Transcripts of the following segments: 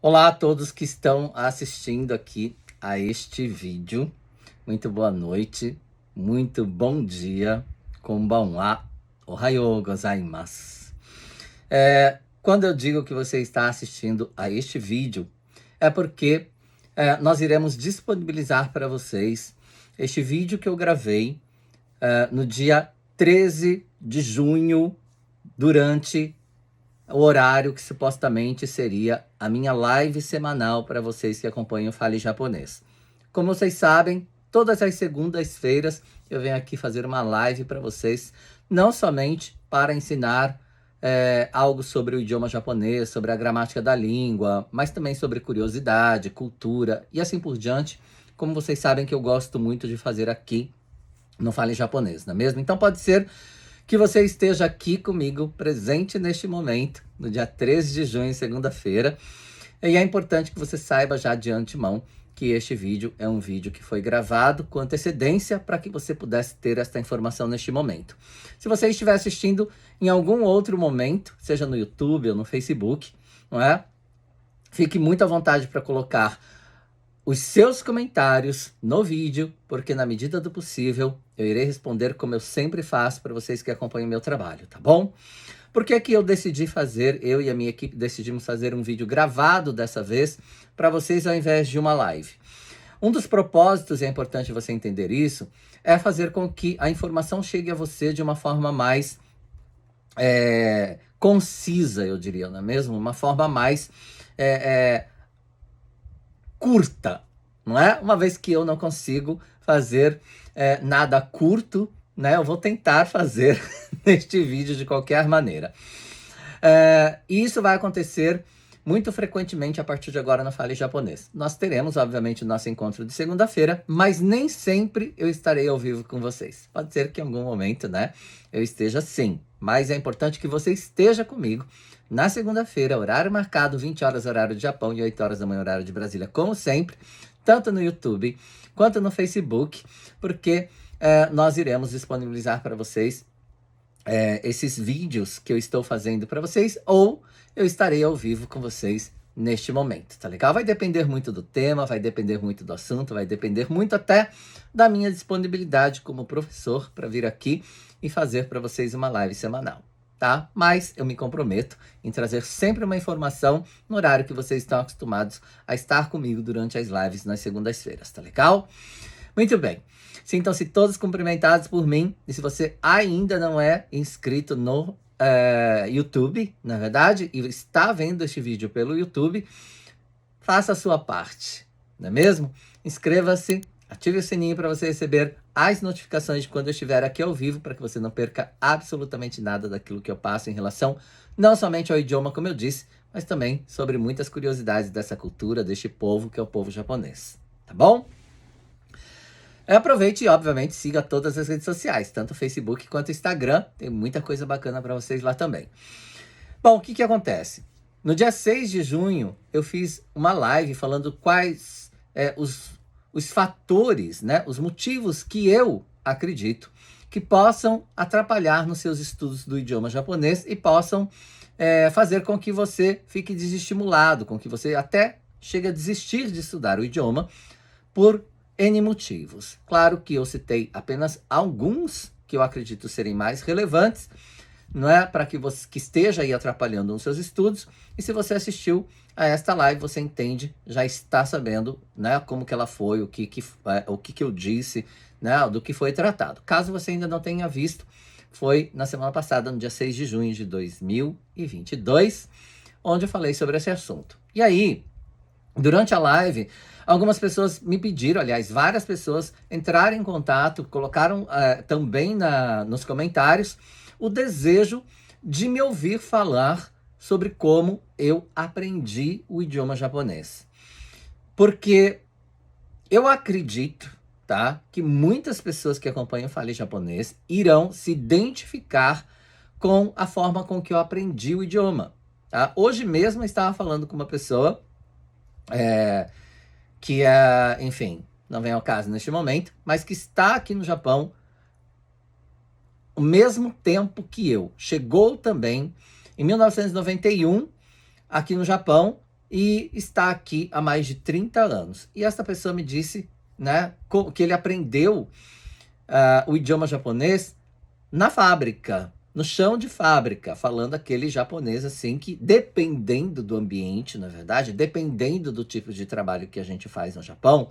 Olá a todos que estão assistindo aqui a este vídeo. Muito boa noite, muito bom dia, konbanwa, ohayou gozaimasu. Quando eu digo que você está assistindo a este vídeo, é porque nós iremos disponibilizar para vocês este vídeo que eu gravei no dia 13 de junho, durante o horário que supostamente seria a minha live semanal para vocês que acompanham o Fale Japonês. Como vocês sabem, todas as segundas-feiras eu venho aqui fazer uma live para vocês, não somente para ensinar algo sobre o idioma japonês, sobre a gramática da língua, mas também sobre curiosidade, cultura e assim por diante, como vocês sabem que eu gosto muito de fazer aqui no Fale Japonês, não é mesmo? Então pode ser que você esteja aqui comigo, presente neste momento, no dia 13 de junho, segunda-feira. E é importante que você saiba já de antemão que este vídeo é um vídeo que foi gravado com antecedência para que você pudesse ter esta informação neste momento. Se você estiver assistindo em algum outro momento, seja no YouTube ou no Facebook, não é? Fique muito à vontade para colocar os seus comentários no vídeo, porque na medida do possível eu irei responder como eu sempre faço para vocês que acompanham o meu trabalho, tá bom? Por que que eu decidi fazer, eu e a minha equipe decidimos fazer um vídeo gravado dessa vez para vocês ao invés de uma live? Um dos propósitos, e é importante você entender isso, é fazer com que a informação chegue a você de uma forma mais concisa, eu diria, não é mesmo? Uma forma mais curta, não é? Uma vez que eu não consigo fazer nada curto, né? Eu vou tentar fazer neste vídeo de qualquer maneira. E isso vai acontecer muito frequentemente a partir de agora no Fale Japonês. Nós teremos, obviamente, o nosso encontro de segunda-feira, mas nem sempre eu estarei ao vivo com vocês. Pode ser que em algum momento, né, eu esteja sim, mas é importante que você esteja comigo na segunda-feira, horário marcado, 20 horas horário de Japão e 8 horas da manhã horário de Brasília, como sempre, tanto no YouTube quanto no Facebook, porque nós iremos disponibilizar para vocês esses vídeos que eu estou fazendo para vocês, ou eu estarei ao vivo com vocês neste momento, tá legal? Vai depender muito do tema, vai depender muito do assunto, vai depender muito até da minha disponibilidade como professor para vir aqui e fazer para vocês uma live semanal, tá? Mas eu me comprometo em trazer sempre uma informação no horário que vocês estão acostumados a estar comigo durante as lives nas segundas-feiras, tá legal? Muito bem. Sintam-se todos cumprimentados por mim. E se você ainda não é inscrito no YouTube, na verdade, e está vendo este vídeo pelo YouTube, faça a sua parte, não é mesmo? Inscreva-se, ative o sininho para você receber as notificações de quando eu estiver aqui ao vivo, para que você não perca absolutamente nada daquilo que eu passo em relação não somente ao idioma, como eu disse, mas também sobre muitas curiosidades dessa cultura, deste povo que é o povo japonês, tá bom? Aproveite e, obviamente, siga todas as redes sociais, tanto o Facebook quanto o Instagram. Tem muita coisa bacana para vocês lá também. Bom, o que acontece? No dia 6 de junho, eu fiz uma live falando quais os fatores, né, os motivos que eu acredito que possam atrapalhar nos seus estudos do idioma japonês e possam fazer com que você fique desestimulado, com que você até chegue a desistir de estudar o idioma por N motivos. Claro que eu citei apenas alguns que eu acredito serem mais relevantes, não é? Para que você que esteja aí atrapalhando nos seus estudos. E se você assistiu a esta live, você entende, já está sabendo, né, como que ela foi, o que eu disse, né, do que foi tratado. Caso você ainda não tenha visto, foi na semana passada, no dia 6 de junho de 2022, onde eu falei sobre esse assunto. E aí, durante a live, algumas pessoas me pediram, aliás, várias pessoas entraram em contato, colocaram também nos comentários o desejo de me ouvir falar sobre como eu aprendi o idioma japonês. Porque eu acredito, tá, que muitas pessoas que acompanham o Fale Japonês irão se identificar com a forma com que eu aprendi o idioma. Tá? Hoje mesmo eu estava falando com uma pessoa que enfim, não vem ao caso neste momento, mas que está aqui no Japão o mesmo tempo que eu. Chegou também em 1991 aqui no Japão e está aqui há mais de 30 anos. E esta pessoa me disse, né, que ele aprendeu o idioma japonês na fábrica, no chão de fábrica, falando aquele japonês assim que, dependendo do ambiente, na verdade, dependendo do tipo de trabalho que a gente faz no Japão,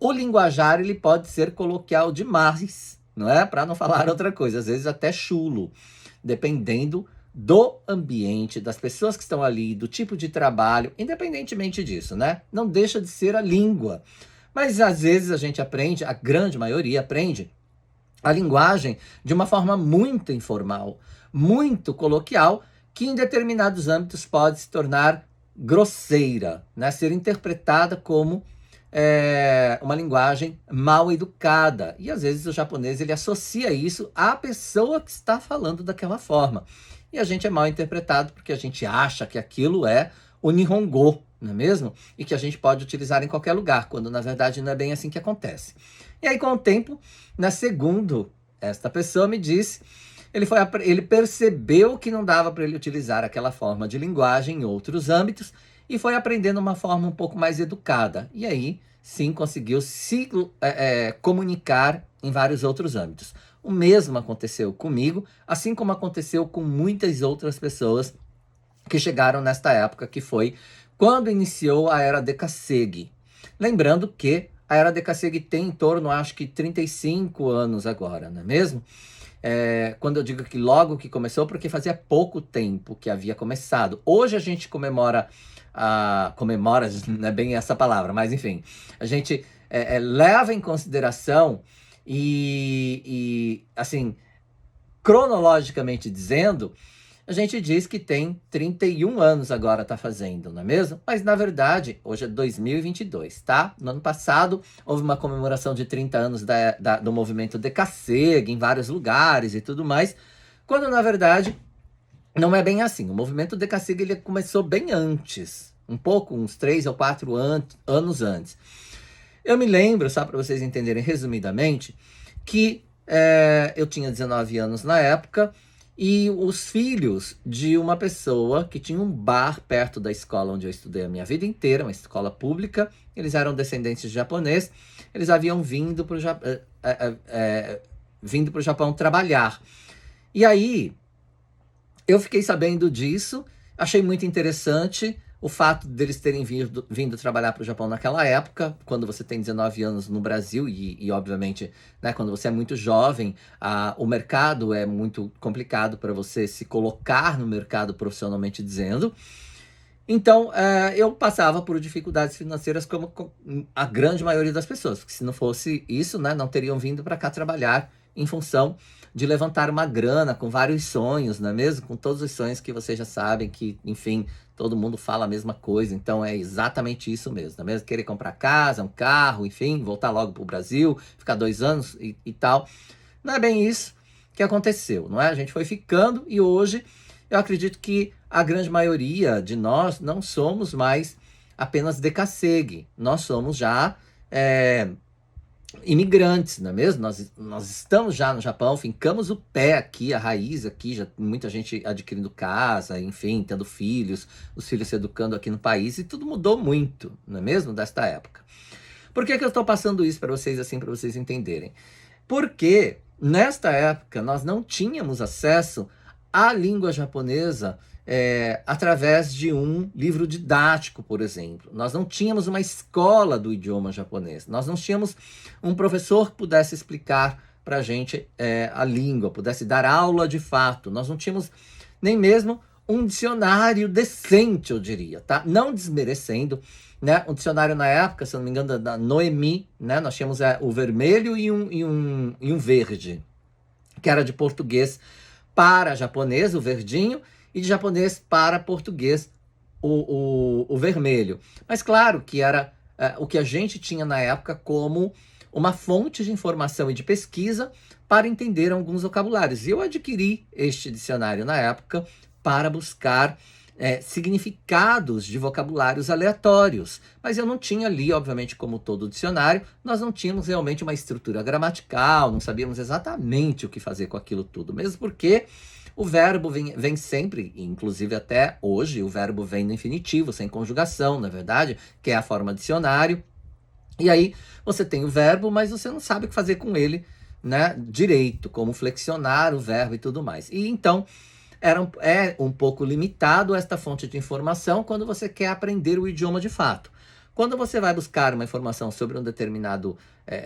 o linguajar ele pode ser coloquial demais, não é? Para não falar outra coisa, às vezes até chulo, dependendo do ambiente, das pessoas que estão ali, do tipo de trabalho, independentemente disso, né? Não deixa de ser a língua. Mas às vezes a gente aprende, a grande maioria aprende a linguagem de uma forma muito informal, muito coloquial, que em determinados âmbitos pode se tornar grosseira, né? Ser interpretada como uma linguagem mal educada. E às vezes o japonês ele associa isso à pessoa que está falando daquela forma. E a gente é mal interpretado porque a gente acha que aquilo é o Nihongo, não é mesmo? E que a gente pode utilizar em qualquer lugar, quando na verdade não é bem assim que acontece. E aí, com o tempo, segundo esta pessoa me disse, ele percebeu que não dava para ele utilizar aquela forma de linguagem em outros âmbitos e foi aprendendo uma forma um pouco mais educada. E aí, sim, conseguiu se comunicar em vários outros âmbitos. O mesmo aconteceu comigo, assim como aconteceu com muitas outras pessoas que chegaram nesta época, que foi quando iniciou a Era Dekasegi. Lembrando que a Era Dekasegi tem em torno, acho que 35 anos agora, não é mesmo? Quando eu digo que logo que começou, porque fazia pouco tempo que havia começado. Hoje a gente comemora, não é bem essa palavra, mas enfim, a gente leva em consideração e assim, cronologicamente dizendo, a gente diz que tem 31 anos agora tá fazendo, não é mesmo? Mas na verdade, hoje é 2022, tá? No ano passado, houve uma comemoração de 30 anos do movimento Dekasegi em vários lugares e tudo mais, quando na verdade não é bem assim. O movimento Dekasegi ele começou bem antes, uns 3 ou 4 anos antes. Eu me lembro, só para vocês entenderem resumidamente, que eu tinha 19 anos na época, e os filhos de uma pessoa que tinha um bar perto da escola onde eu estudei a minha vida inteira, uma escola pública, eles eram descendentes de japonês, eles haviam vindo para o Japão trabalhar. E aí, eu fiquei sabendo disso, achei muito interessante o fato deles terem vindo trabalhar para o Japão naquela época, quando você tem 19 anos no Brasil, e obviamente, né, quando você é muito jovem, o mercado é muito complicado para você se colocar no mercado profissionalmente dizendo. Então, eu passava por dificuldades financeiras como a grande maioria das pessoas, porque se não fosse isso, né, não teriam vindo para cá trabalhar em função de levantar uma grana com vários sonhos, não é mesmo? Com todos os sonhos que vocês já sabem que, enfim, todo mundo fala a mesma coisa, então é exatamente isso mesmo, não é mesmo? Querer comprar casa, um carro, enfim, voltar logo para o Brasil, ficar 2 anos e tal. Não é bem isso que aconteceu, não é? A gente foi ficando e hoje eu acredito que a grande maioria de nós não somos mais apenas Dekasegi, nós somos já imigrantes, não é mesmo? Nós estamos já no Japão, fincamos o pé aqui, a raiz aqui, já muita gente adquirindo casa, enfim, tendo filhos, os filhos se educando aqui no país, e tudo mudou muito, não é mesmo? Desta época. Por que eu estou passando isso para vocês assim, para vocês entenderem? Porque nesta época nós não tínhamos acesso à língua japonesa através de um livro didático, por exemplo. Nós não tínhamos uma escola do idioma japonês. Nós não tínhamos um professor que pudesse explicar para a gente a língua, pudesse dar aula de fato. Nós não tínhamos nem mesmo um dicionário decente, eu diria, tá? Não desmerecendo, né? Um dicionário na época, se não me engano, da Noemi, né? Nós tínhamos o vermelho e um verde, que era de português para japonês, o verdinho, e de japonês para português, o vermelho. Mas claro que era o que a gente tinha na época como uma fonte de informação e de pesquisa para entender alguns vocabulários. E eu adquiri este dicionário na época para buscar significados de vocabulários aleatórios. Mas eu não tinha ali, obviamente, como todo dicionário, nós não tínhamos realmente uma estrutura gramatical, não sabíamos exatamente o que fazer com aquilo tudo, mesmo porque o verbo vem sempre, inclusive até hoje, o verbo vem no infinitivo, sem conjugação, na verdade, que é a forma dicionário. E aí você tem o verbo, mas você não sabe o que fazer com ele, né, direito, como flexionar o verbo e tudo mais. E então é um pouco limitado esta fonte de informação quando você quer aprender o idioma de fato. Quando você vai buscar uma informação sobre um determinado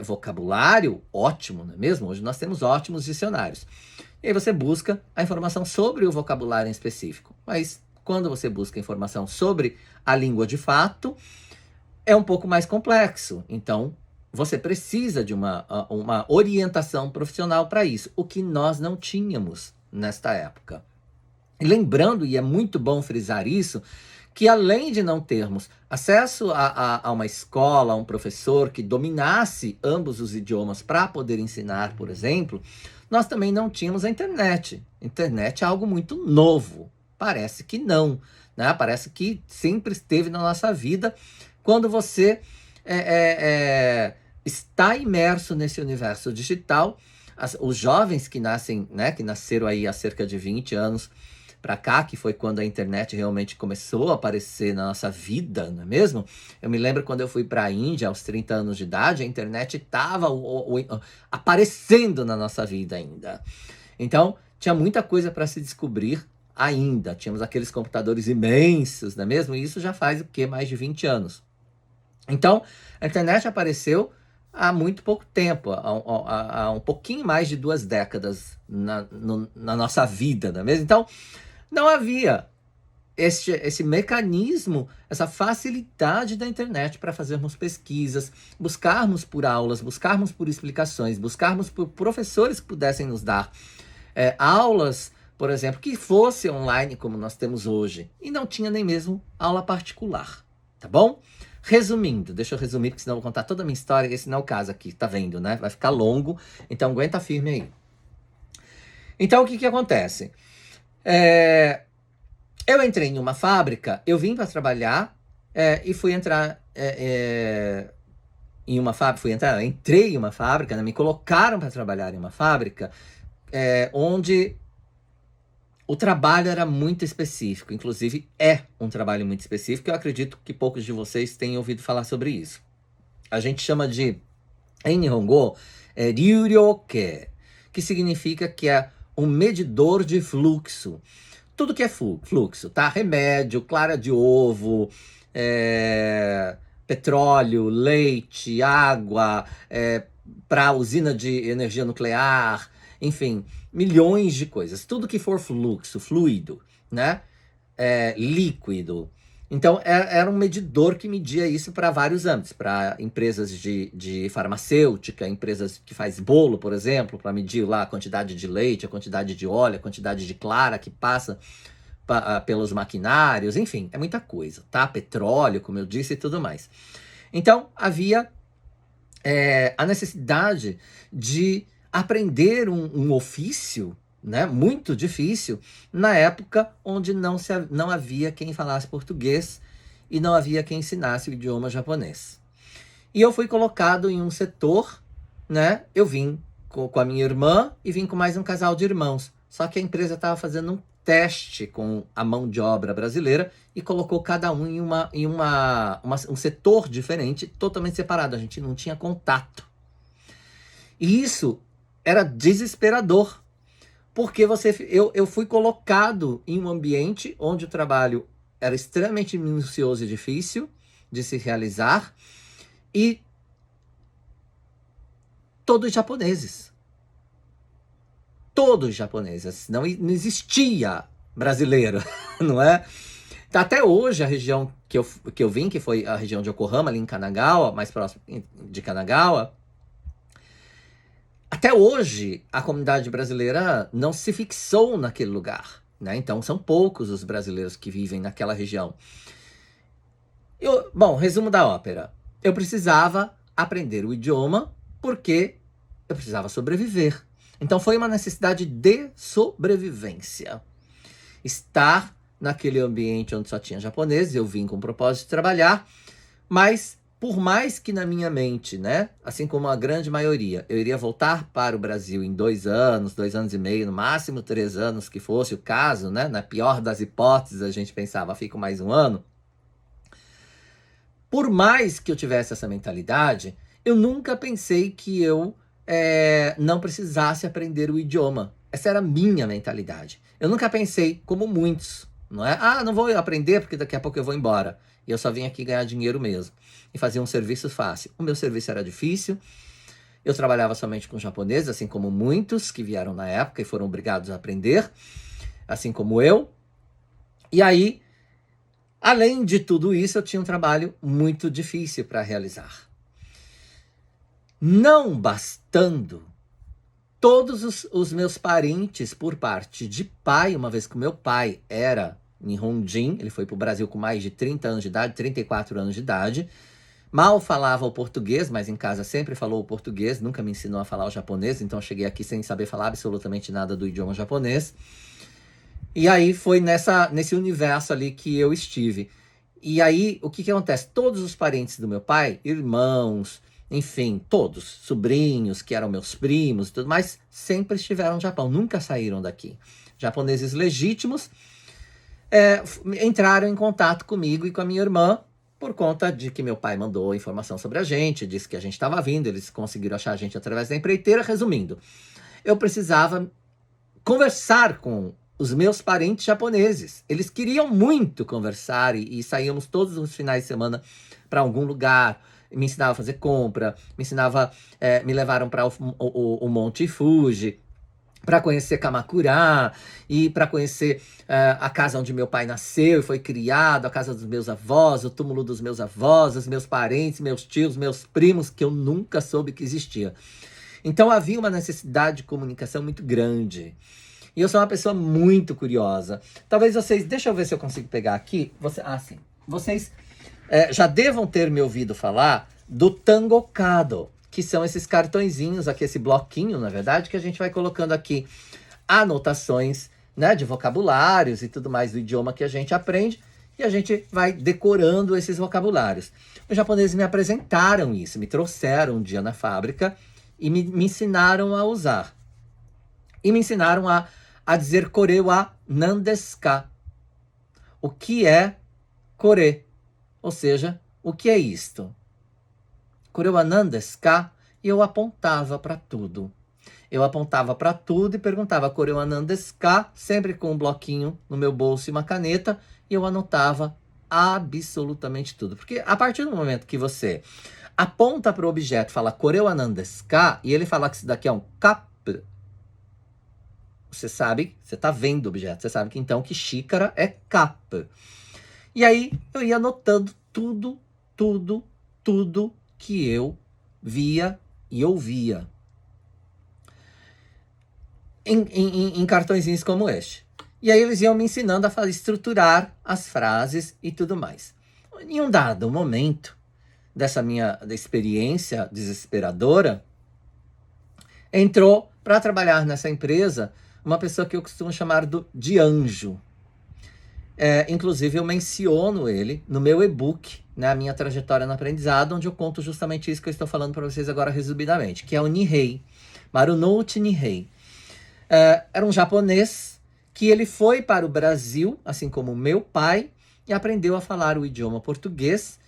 vocabulário, ótimo, não é mesmo? Hoje nós temos ótimos dicionários. E aí você busca a informação sobre o vocabulário em específico. Mas quando você busca informação sobre a língua de fato, é um pouco mais complexo. Então, você precisa de uma orientação profissional para isso, o que nós não tínhamos nesta época. E lembrando, e é muito bom frisar isso, que além de não termos acesso a uma escola, a um professor que dominasse ambos os idiomas para poder ensinar, por exemplo, nós também não tínhamos a internet. Internet é algo muito novo. Parece que não, né? Parece que sempre esteve na nossa vida quando você está imerso nesse universo digital. Os jovens que nascem, né, que nasceram aí há cerca de 20 anos para cá, que foi quando a internet realmente começou a aparecer na nossa vida, não é mesmo? Eu me lembro quando eu fui para a Índia aos 30 anos de idade, a internet estava aparecendo na nossa vida ainda. Então, tinha muita coisa para se descobrir ainda. Tínhamos aqueles computadores imensos, não é mesmo? E isso já faz o quê? Mais de 20 anos. Então, a internet apareceu há muito pouco tempo, há um pouquinho mais de 2 décadas na nossa vida, não é mesmo? Então, não havia esse mecanismo, essa facilidade da internet para fazermos pesquisas, buscarmos por aulas, buscarmos por explicações, buscarmos por professores que pudessem nos dar aulas, por exemplo, que fosse online como nós temos hoje. E não tinha nem mesmo aula particular, tá bom? Resumindo, deixa eu resumir, porque senão eu vou contar toda a minha história, e esse não é o caso aqui, tá vendo, né? Vai ficar longo, então aguenta firme aí. Então, o que acontece? Eu entrei em uma fábrica, eu vim para trabalhar e fui entrar em uma fábrica, entrei em uma fábrica, né, me colocaram para trabalhar em uma fábrica onde o trabalho era muito específico, inclusive é um trabalho muito específico, eu acredito que poucos de vocês tenham ouvido falar sobre isso. A gente chama de, em Nihongo, ryuryoke, que significa que é um medidor de fluxo. Tudo que é fluxo, tá? Remédio, clara de ovo, petróleo, leite, água, para usina de energia nuclear, enfim, milhões de coisas. Tudo que for fluxo, fluido, né? Líquido. Então, era um medidor que media isso para vários âmbitos, para empresas de farmacêutica, empresas que faz bolo, por exemplo, para medir lá a quantidade de leite, a quantidade de óleo, a quantidade de clara que passa pelos maquinários, enfim, é muita coisa, tá? Petróleo, como eu disse, e tudo mais. Então, havia a necessidade de aprender um ofício, né, muito difícil, na época onde não havia quem falasse português e não havia quem ensinasse o idioma japonês. E eu fui colocado em um setor, né? Eu vim com a minha irmã e vim com mais um casal de irmãos. Só que a empresa estava fazendo um teste com a mão de obra brasileira e colocou cada um em um setor diferente, totalmente separado. A gente não tinha contato. E isso era desesperador, porque eu fui colocado em um ambiente onde o trabalho era extremamente minucioso e difícil de se realizar, e todos japoneses. Todos japoneses. Não existia brasileiro, não é? Até hoje, a região que eu vim, que foi a região de Yokohama, ali em Kanagawa, mais próximo de Kanagawa, até hoje, a comunidade brasileira não se fixou naquele lugar, né? Então, são poucos os brasileiros que vivem naquela região. Bom, resumo da ópera. Eu precisava aprender o idioma porque eu precisava sobreviver. Então, foi uma necessidade de sobrevivência. Estar naquele ambiente onde só tinha japoneses, eu vim com o propósito de trabalhar, mas por mais que na minha mente, né, assim como a grande maioria, eu iria voltar para o Brasil em 2 anos e meio, no máximo 3 anos, que fosse o caso, né, na pior das hipóteses, a gente pensava, fico mais um ano. Por mais que eu tivesse essa mentalidade, eu nunca pensei que eu não precisasse aprender o idioma. Essa era a minha mentalidade. Eu nunca pensei, como muitos, não é? Ah, não vou aprender porque daqui a pouco eu vou embora. E eu só vim aqui ganhar dinheiro mesmo. E fazer um serviço fácil. O meu serviço era difícil. Eu trabalhava somente com japoneses, assim como muitos que vieram na época e foram obrigados a aprender, assim como eu. E aí, além de tudo isso, eu tinha um trabalho muito difícil para realizar. Não bastando, todos os meus parentes por parte de pai, uma vez que o meu pai era Nihonjin, ele foi para o Brasil com mais de 30 anos de idade, 34 anos de idade, mal falava o português, mas em casa sempre falou o português, nunca me ensinou a falar o japonês, então eu cheguei aqui sem saber falar absolutamente nada do idioma japonês. E aí foi nesse universo ali que eu estive. E aí, o que acontece? Todos os parentes do meu pai, irmãos, enfim, todos, sobrinhos, que eram meus primos e tudo mais, sempre estiveram no Japão, nunca saíram daqui. Japoneses legítimos entraram em contato comigo e com a minha irmã, por conta de que meu pai mandou informação sobre a gente, disse que a gente estava vindo, eles conseguiram achar a gente através da empreiteira. Resumindo, eu precisava conversar com os meus parentes japoneses. Eles queriam muito conversar e saíamos todos os finais de semana para algum lugar. Me ensinava a fazer compra, me levaram para o Monte Fuji, para conhecer Kamakura e para conhecer a casa onde meu pai nasceu e foi criado, a casa dos meus avós, o túmulo dos meus avós, os meus parentes, meus tios, meus primos, que eu nunca soube que existia. Então havia uma necessidade de comunicação muito grande. E eu sou uma pessoa muito curiosa. Talvez vocês, deixa eu ver se eu consigo pegar aqui. Sim. Vocês já devam ter me ouvido falar do Tangokado, que são esses cartõezinhos aqui, esse bloquinho, na verdade, que a gente vai colocando aqui anotações, né, de vocabulários e tudo mais do idioma que a gente aprende, e a gente vai decorando esses vocabulários. Os japoneses me apresentaram isso, me trouxeram um dia na fábrica e me ensinaram a usar. E me ensinaram a dizer kore wa nan desu ka? O que é kore? Ou seja, o que é isto? Kore wa nan desu ka? E eu apontava para tudo. Eu apontava para tudo e perguntava kore wa nan desu ka? Sempre com um bloquinho no meu bolso e uma caneta, e eu anotava absolutamente tudo. Porque a partir do momento que você aponta para o objeto, fala kore wa nan desu ka? E ele fala que isso daqui é um cup, você sabe, você está vendo o objeto, você sabe que então que xícara é cup. E aí eu ia anotando tudo que eu via e ouvia em cartõezinhos como este. E aí eles iam me ensinando a estruturar as frases e tudo mais. Em um dado momento dessa minha experiência desesperadora, entrou para trabalhar nessa empresa uma pessoa que eu costumo chamar de anjo. Inclusive, eu menciono ele no meu e-book, né, a minha trajetória no aprendizado, onde eu conto justamente isso que eu estou falando para vocês agora resumidamente, que é o Nihei, Marunouchi Nihei. Era um japonês que ele foi para o Brasil, assim como meu pai, e aprendeu a falar o idioma português,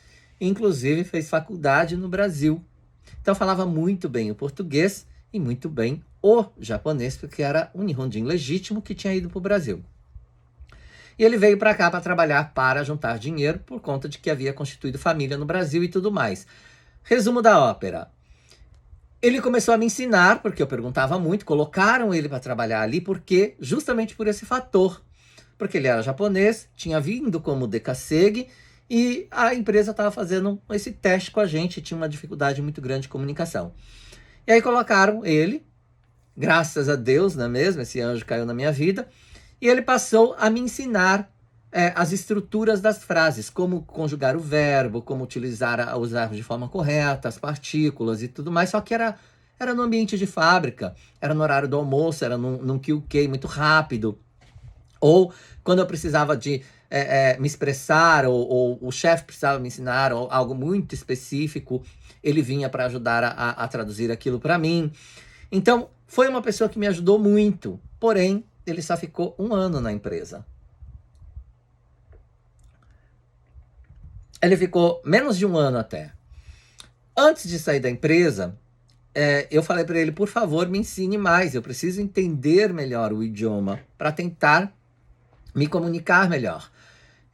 inclusive fez faculdade no Brasil. Então falava muito bem o português e muito bem o japonês, porque era um Nihonjin legítimo que tinha ido para o Brasil. E ele veio para cá para trabalhar, para juntar dinheiro, por conta de que havia constituído família no Brasil e tudo mais. Resumo da ópera. Ele começou a me ensinar, porque eu perguntava muito, colocaram ele para trabalhar ali, porque justamente por esse fator. Porque ele era japonês, tinha vindo como dekasegi, e a empresa estava fazendo esse teste com a gente, tinha uma dificuldade muito grande de comunicação. E aí colocaram ele, graças a Deus, não é mesmo? Esse anjo caiu na minha vida, e ele passou a me ensinar as estruturas das frases, como conjugar o verbo, como utilizar os verbos de forma correta, as partículas e tudo mais, só que era no ambiente de fábrica, era no horário do almoço, era num QK muito rápido, ou quando eu precisava de me expressar, ou o chefe precisava me ensinar ou algo muito específico, ele vinha para ajudar a traduzir aquilo para mim. Então, foi uma pessoa que me ajudou muito, porém, ele só ficou 1 ano na empresa. Ele ficou menos de 1 ano até. Antes de sair da empresa, eu falei para ele, por favor, me ensine mais, eu preciso entender melhor o idioma para tentar me comunicar melhor.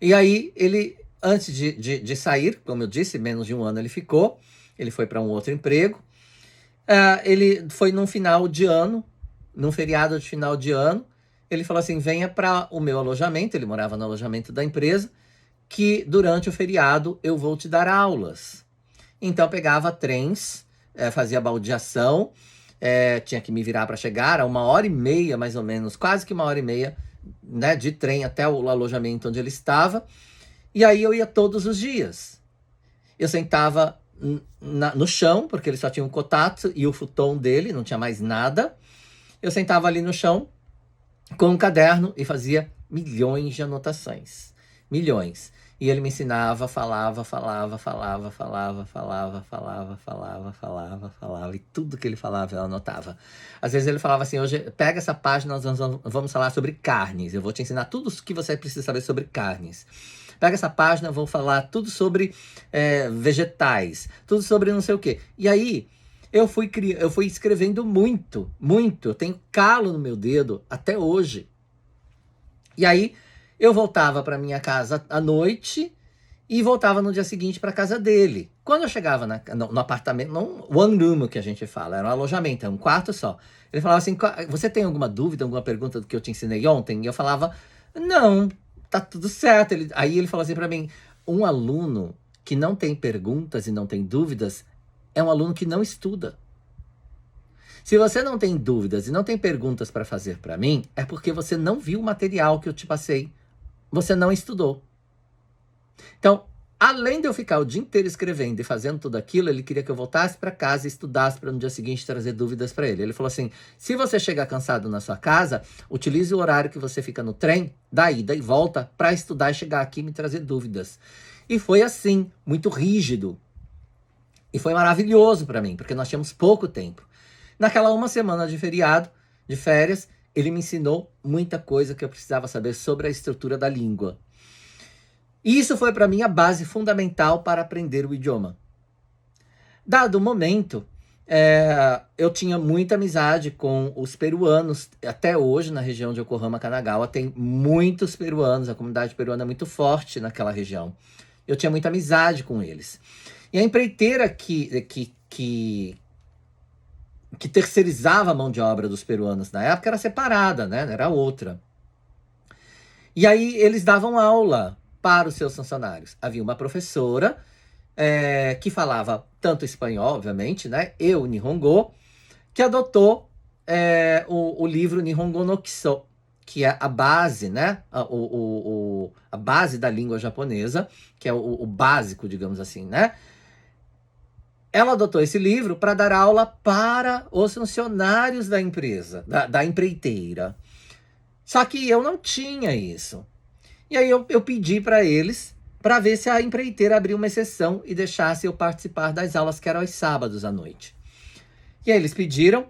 E aí, ele, antes de sair, como eu disse, menos de 1 ano ele ficou, ele foi para um outro emprego. Ele foi num final de ano, num feriado de final de ano, ele falou assim, venha para o meu alojamento, ele morava no alojamento da empresa, que durante o feriado eu vou te dar aulas. Então, pegava trens, fazia baldeação, tinha que me virar para chegar, a 1h30 mais ou menos, quase que 1h30, né, de trem até o alojamento onde ele estava. E aí eu ia todos os dias. Eu sentava no chão, porque ele só tinha um kotatsu e o futon dele, não tinha mais nada. Eu sentava ali no chão com um caderno e fazia milhões de anotações. Milhões. E ele me ensinava, falava. E tudo que ele falava eu anotava. Às vezes ele falava assim, hoje pega essa página, nós vamos falar sobre carnes. Eu vou te ensinar tudo o que você precisa saber sobre carnes. Pega essa página, vou falar tudo sobre vegetais, tudo sobre não sei o quê. E aí, eu fui escrevendo muito. Eu tenho calo no meu dedo até hoje. E aí, eu voltava para minha casa à noite e voltava no dia seguinte para casa dele. Quando eu chegava no apartamento, no one room que a gente fala, era um alojamento, era um quarto só. Ele falava assim, você tem alguma dúvida, alguma pergunta do que eu te ensinei ontem? E eu falava, não, tá tudo certo. Aí ele falou assim para mim, um aluno que não tem perguntas e não tem dúvidas é um aluno que não estuda. Se você não tem dúvidas e não tem perguntas para fazer para mim, é porque você não viu o material que eu te passei. Você não estudou. Então, além de eu ficar o dia inteiro escrevendo e fazendo tudo aquilo, ele queria que eu voltasse para casa e estudasse para no dia seguinte trazer dúvidas para ele. Ele falou assim, se você chegar cansado na sua casa, utilize o horário que você fica no trem, da ida e volta, para estudar e chegar aqui e me trazer dúvidas. E foi assim, muito rígido. E foi maravilhoso para mim, porque nós tínhamos pouco tempo. Naquela 1 semana de feriado, de férias, ele me ensinou muita coisa que eu precisava saber sobre a estrutura da língua. E isso foi para mim a base fundamental para aprender o idioma. Dado o momento, eu tinha muita amizade com os peruanos. Até hoje, na região de Yokohama, Kanagawa, tem muitos peruanos. A comunidade peruana é muito forte naquela região. Eu tinha muita amizade com eles. E a empreiteira que terceirizava a mão de obra dos peruanos na época era separada, né? Era outra. E aí eles davam aula para os seus funcionários. Havia uma professora que falava tanto espanhol, obviamente, né? E o Nihongo, que adotou o livro Nihongo no Kiso, que é a base, né? A base da língua japonesa, que é o básico, digamos assim, né? Ela adotou esse livro para dar aula para os funcionários da empresa, da empreiteira. Só que eu não tinha isso. E aí eu pedi para eles para ver se a empreiteira abriu uma exceção e deixasse eu participar das aulas que eram aos sábados à noite. E aí eles pediram,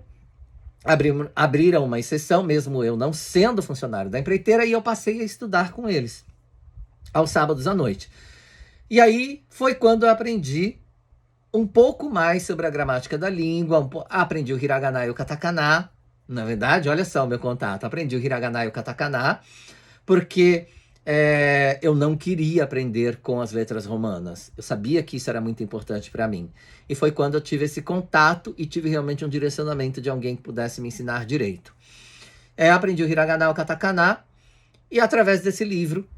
abriram uma exceção, mesmo eu não sendo funcionário da empreiteira, e eu passei a estudar com eles aos sábados à noite. E aí foi quando eu aprendi um pouco mais sobre a gramática da língua, aprendi o hiragana e o katakana. Na verdade, olha só o meu contato, aprendi o hiragana e o katakana, porque eu não queria aprender com as letras romanas. Eu sabia que isso era muito importante para mim. E foi quando eu tive esse contato e tive realmente um direcionamento de alguém que pudesse me ensinar direito. Aprendi o hiragana e o katakana, e através desse livro,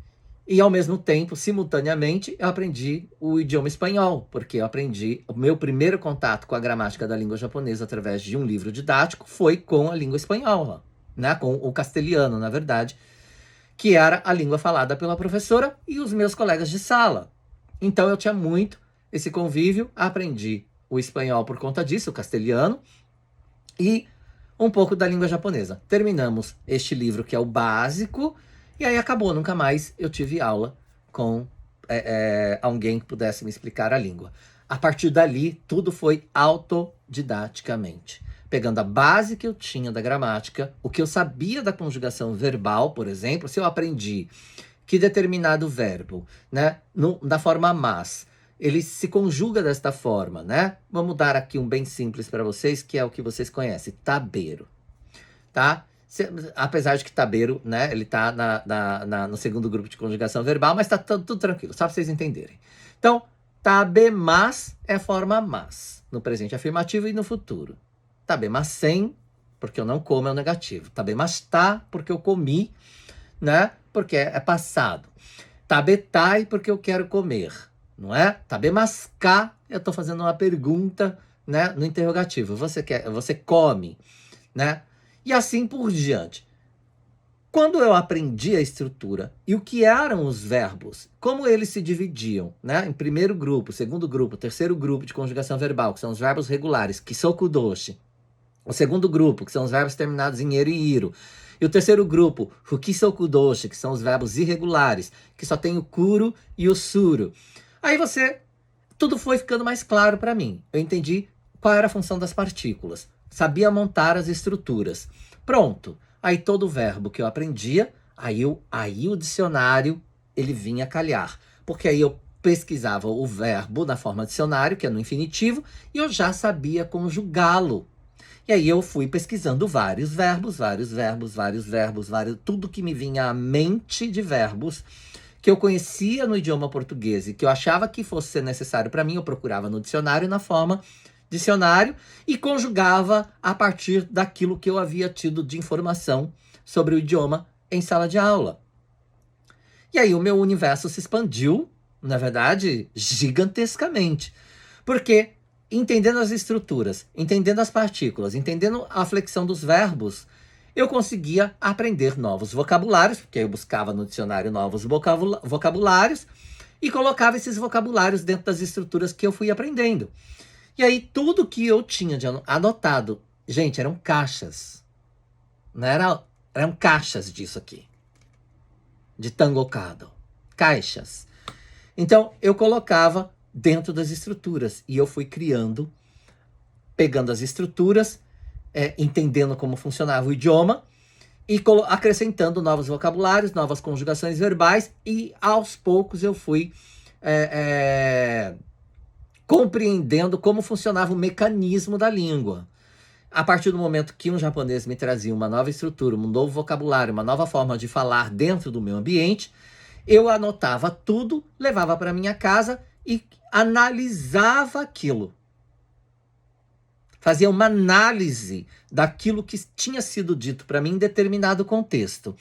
e ao mesmo tempo, simultaneamente, eu aprendi o idioma espanhol, porque eu aprendi, o meu primeiro contato com a gramática da língua japonesa através de um livro didático foi com a língua espanhola, né? Com o castelhano, na verdade, que era a língua falada pela professora e os meus colegas de sala. Então eu tinha muito esse convívio, aprendi o espanhol por conta disso, o castelhano, e um pouco da língua japonesa. Terminamos este livro, que é o básico, E aí acabou, nunca mais eu tive aula com alguém que pudesse me explicar a língua. A partir dali, tudo foi autodidaticamente. Pegando a base que eu tinha da gramática, o que eu sabia da conjugação verbal, por exemplo, se eu aprendi que determinado verbo, né, na forma mas, ele se conjuga desta forma, né? Vamos dar aqui um bem simples para vocês, que é o que vocês conhecem, tabeiro, tá? Apesar de que tabeiro, né, ele tá no segundo grupo de conjugação verbal, mas tá tudo tranquilo, só para vocês entenderem. Então, tabemas é a forma mas, no presente afirmativo e no futuro. Tabemasen, porque eu não como, é o negativo. Tabemasta, porque eu comi, né? Porque é passado. Tabetai, porque eu quero comer, não é? Tabemaská, eu estou fazendo uma pergunta, né? No interrogativo. Você come, né? E assim por diante. Quando eu aprendi a estrutura e o que eram os verbos, como eles se dividiam, né? Em primeiro grupo, segundo grupo, terceiro grupo de conjugação verbal, que são os verbos regulares, kisokudoshi. O segundo grupo, que são os verbos terminados em ero e iro. E o terceiro grupo, fukisokudoshi, que são os verbos irregulares, que só tem o kuro e o suru. Aí tudo foi ficando mais claro para mim. Eu entendi qual era a função das partículas. Sabia montar as estruturas. Pronto. Aí todo verbo que eu aprendia, aí o dicionário, ele vinha calhar. Porque aí eu pesquisava o verbo na forma dicionário, que é no infinitivo, e eu já sabia conjugá-lo. E aí eu fui pesquisando vários verbos, tudo que me vinha à mente de verbos que eu conhecia no idioma português e que eu achava que fosse ser necessário para mim, eu procurava no dicionário na forma dicionário e conjugava a partir daquilo que eu havia tido de informação sobre o idioma em sala de aula. E aí o meu universo se expandiu, na verdade, gigantescamente. Porque entendendo as estruturas, entendendo as partículas, entendendo a flexão dos verbos, eu conseguia aprender novos vocabulários, porque eu buscava no dicionário novos vocabulários e colocava esses vocabulários dentro das estruturas que eu fui aprendendo. E aí tudo que eu tinha de anotado, gente, eram caixas. Não eram caixas disso aqui. De tangokado. Caixas. Então, eu colocava dentro das estruturas. E eu fui criando, pegando as estruturas, entendendo como funcionava o idioma, e acrescentando novos vocabulários, novas conjugações verbais, e aos poucos eu fui compreendendo como funcionava o mecanismo da língua. A partir do momento que um japonês me trazia uma nova estrutura, um novo vocabulário, uma nova forma de falar dentro do meu ambiente, eu anotava tudo, levava para minha casa e analisava aquilo. Fazia uma análise daquilo que tinha sido dito para mim em determinado contexto.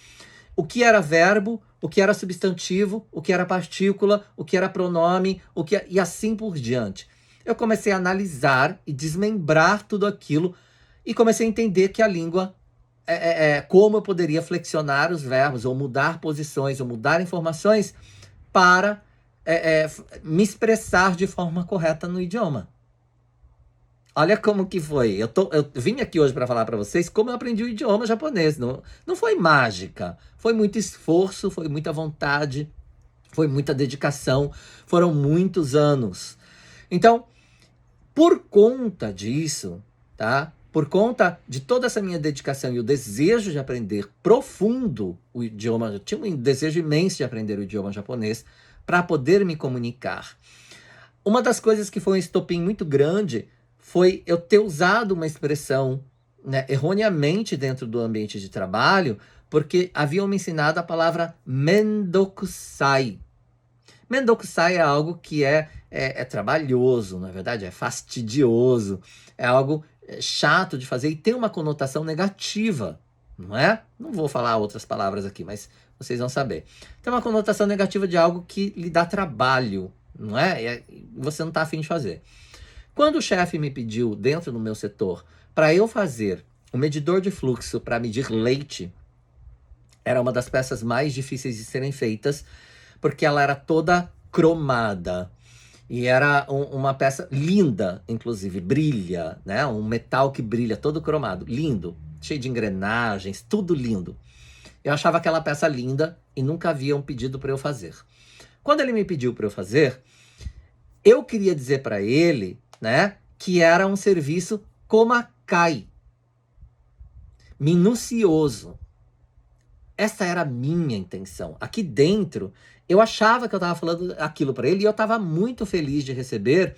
O que era verbo, o que era substantivo, o que era partícula, o que era pronome, e assim por diante. Eu comecei a analisar e desmembrar tudo aquilo e comecei a entender que a língua, como eu poderia flexionar os verbos, ou mudar posições, ou mudar informações para me expressar de forma correta no idioma. Olha como que foi. Eu vim aqui hoje para falar para vocês como eu aprendi o idioma japonês. Não foi mágica. Foi muito esforço, foi muita vontade, foi muita dedicação. Foram muitos anos. Então, por conta disso, tá? Por conta de toda essa minha dedicação e o desejo de aprender profundo o idioma, eu tinha um desejo imenso de aprender o idioma japonês para poder me comunicar. Uma das coisas que foi um estopim muito grande foi eu ter usado uma expressão, né, erroneamente dentro do ambiente de trabalho, porque haviam me ensinado a palavra mendokusai. Mendokusai é algo que é trabalhoso, na verdade, é fastidioso, é algo chato de fazer e tem uma conotação negativa, não é? Não vou falar outras palavras aqui, mas vocês vão saber. Tem uma conotação negativa de algo que lhe dá trabalho, não é? E você não está afim de fazer. Quando o chefe me pediu, dentro do meu setor, para eu fazer um medidor de fluxo para medir leite, era uma das peças mais difíceis de serem feitas, porque ela era toda cromada. E era uma peça linda, inclusive, brilha, né? Um metal que brilha, todo cromado, lindo, cheio de engrenagens, tudo lindo. Eu achava aquela peça linda e nunca haviam pedido para eu fazer. Quando ele me pediu para eu fazer, eu queria dizer para ele, né, que era um serviço komakai, minucioso. Essa era a minha intenção. Aqui dentro, eu achava que eu estava falando aquilo para ele e eu estava muito feliz de receber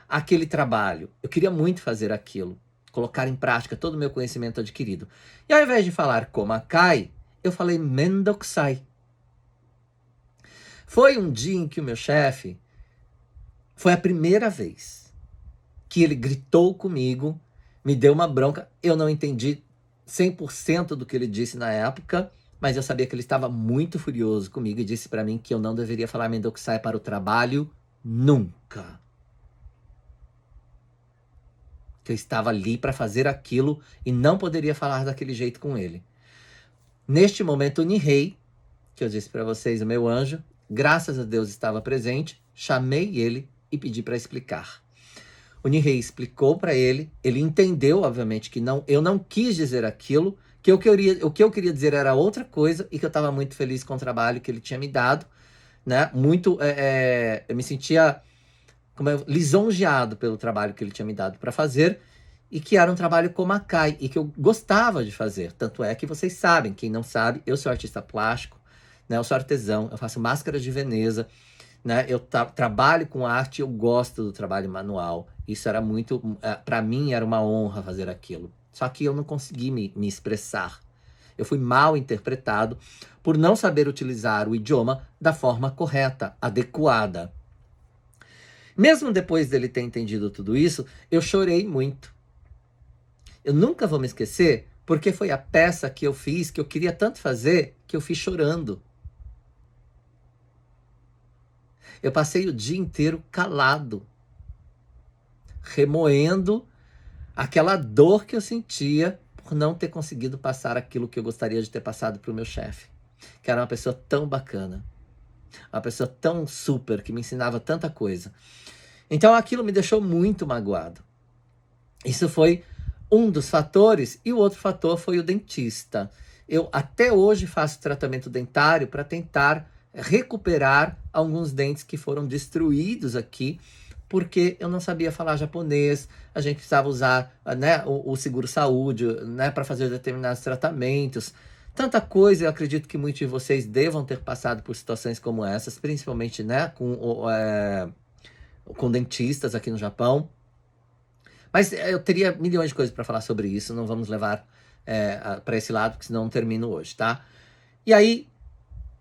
aquele trabalho. Eu queria muito fazer aquilo, colocar em prática todo o meu conhecimento adquirido. E ao invés de falar komakai, eu falei mendokusai. Foi um dia em que o meu chefe, foi a primeira vez que ele gritou comigo, me deu uma bronca. Eu não entendi 100% do que ele disse na época, mas eu sabia que ele estava muito furioso comigo e disse para mim que eu não deveria falar mendokusai para o trabalho nunca. Que eu estava ali para fazer aquilo e não poderia falar daquele jeito com ele. Neste momento, o Nihei, que eu disse para vocês, o meu anjo, graças a Deus estava presente, chamei ele e pedi para explicar. O Nihei explicou para ele, ele entendeu, obviamente, que não, eu não quis dizer aquilo, que o que eu queria dizer era outra coisa e que eu estava muito feliz com o trabalho que ele tinha me dado, né? Eu me sentia lisonjeado pelo trabalho que ele tinha me dado para fazer e que era um trabalho komakai e que eu gostava de fazer. Tanto é que vocês sabem, quem não sabe, eu sou artista plástico, né? Eu sou artesão, eu faço máscaras de Veneza, né? Eu trabalho com arte, eu gosto do trabalho manual. Isso era muito, para mim era uma honra fazer aquilo. Só que eu não consegui me expressar. Eu fui mal interpretado por não saber utilizar o idioma da forma correta, adequada. Mesmo depois dele ter entendido tudo isso, eu chorei muito. Eu nunca vou me esquecer, porque foi a peça que eu fiz, que eu queria tanto fazer, que eu fiz chorando. Eu passei o dia inteiro calado, remoendo aquela dor que eu sentia por não ter conseguido passar aquilo que eu gostaria de ter passado para o meu chefe, que era uma pessoa tão bacana, uma pessoa tão super, que me ensinava tanta coisa. Então aquilo me deixou muito magoado. Isso foi um dos fatores, e o outro fator foi o dentista. Eu até hoje faço tratamento dentário para tentar recuperar alguns dentes que foram destruídos aqui, porque eu não sabia falar japonês, a gente precisava usar, né, o seguro-saúde, né, para fazer determinados tratamentos. Tanta coisa, eu acredito que muitos de vocês devam ter passado por situações como essas, principalmente, né, com dentistas aqui no Japão. Mas eu teria milhões de coisas para falar sobre isso, não vamos levar para esse lado, porque senão não termino hoje, tá? E aí,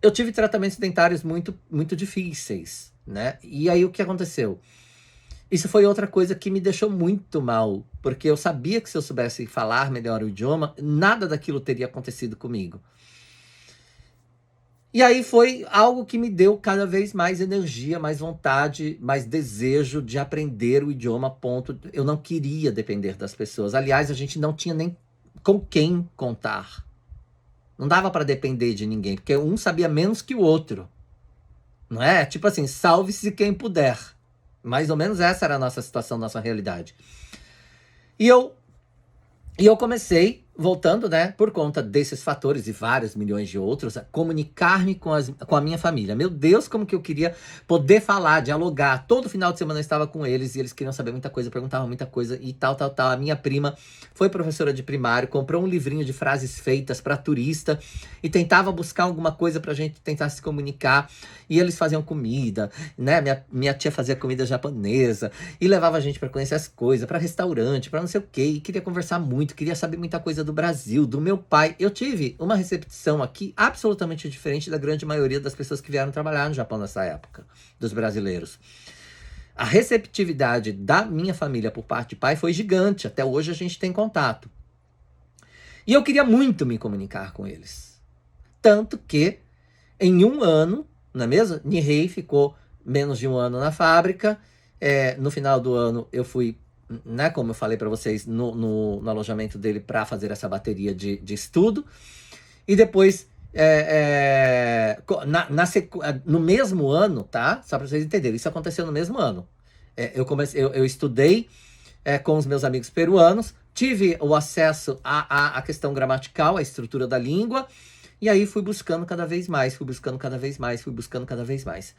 eu tive tratamentos dentários muito, muito difíceis, né? E aí, o que aconteceu? Isso foi outra coisa que me deixou muito mal, porque eu sabia que se eu soubesse falar melhor o idioma, nada daquilo teria acontecido comigo. E aí foi algo que me deu cada vez mais energia, mais vontade, mais desejo de aprender o idioma, ponto. Eu não queria depender das pessoas. Aliás, a gente não tinha nem com quem contar. Não dava para depender de ninguém, porque um sabia menos que o outro. Não é? Tipo assim, salve-se quem puder. Mais ou menos essa era a nossa situação, nossa realidade. E eu comecei, voltando, né, por conta desses fatores e vários milhões de outros, a comunicar-me com a minha família. Meu Deus, como que eu queria poder falar, dialogar. Todo final de semana eu estava com eles e eles queriam saber muita coisa, perguntavam muita coisa e tal. A minha prima foi professora de primário, comprou um livrinho de frases feitas para turista e tentava buscar alguma coisa pra gente tentar se comunicar. E eles faziam comida, né? Minha tia fazia comida japonesa e levava a gente para conhecer as coisas, para restaurante, para não sei o quê. E queria conversar muito, queria saber muita coisa do Brasil, do meu pai. Eu tive uma recepção aqui absolutamente diferente da grande maioria das pessoas que vieram trabalhar no Japão nessa época, dos brasileiros. A receptividade da minha família por parte de pai foi gigante. Até hoje a gente tem contato. E eu queria muito me comunicar com eles. Tanto que, em um ano, não é mesmo? Nihei ficou menos de um ano na fábrica. No final do ano, eu fui, né, como eu falei para vocês, no alojamento dele para fazer essa bateria de estudo. E depois, no mesmo ano, tá? Só para vocês entenderem, isso aconteceu no mesmo ano. Eu estudei com os meus amigos peruanos, tive o acesso à questão gramatical, à estrutura da língua, E aí fui buscando cada vez mais, fui buscando cada vez mais, fui buscando cada vez mais.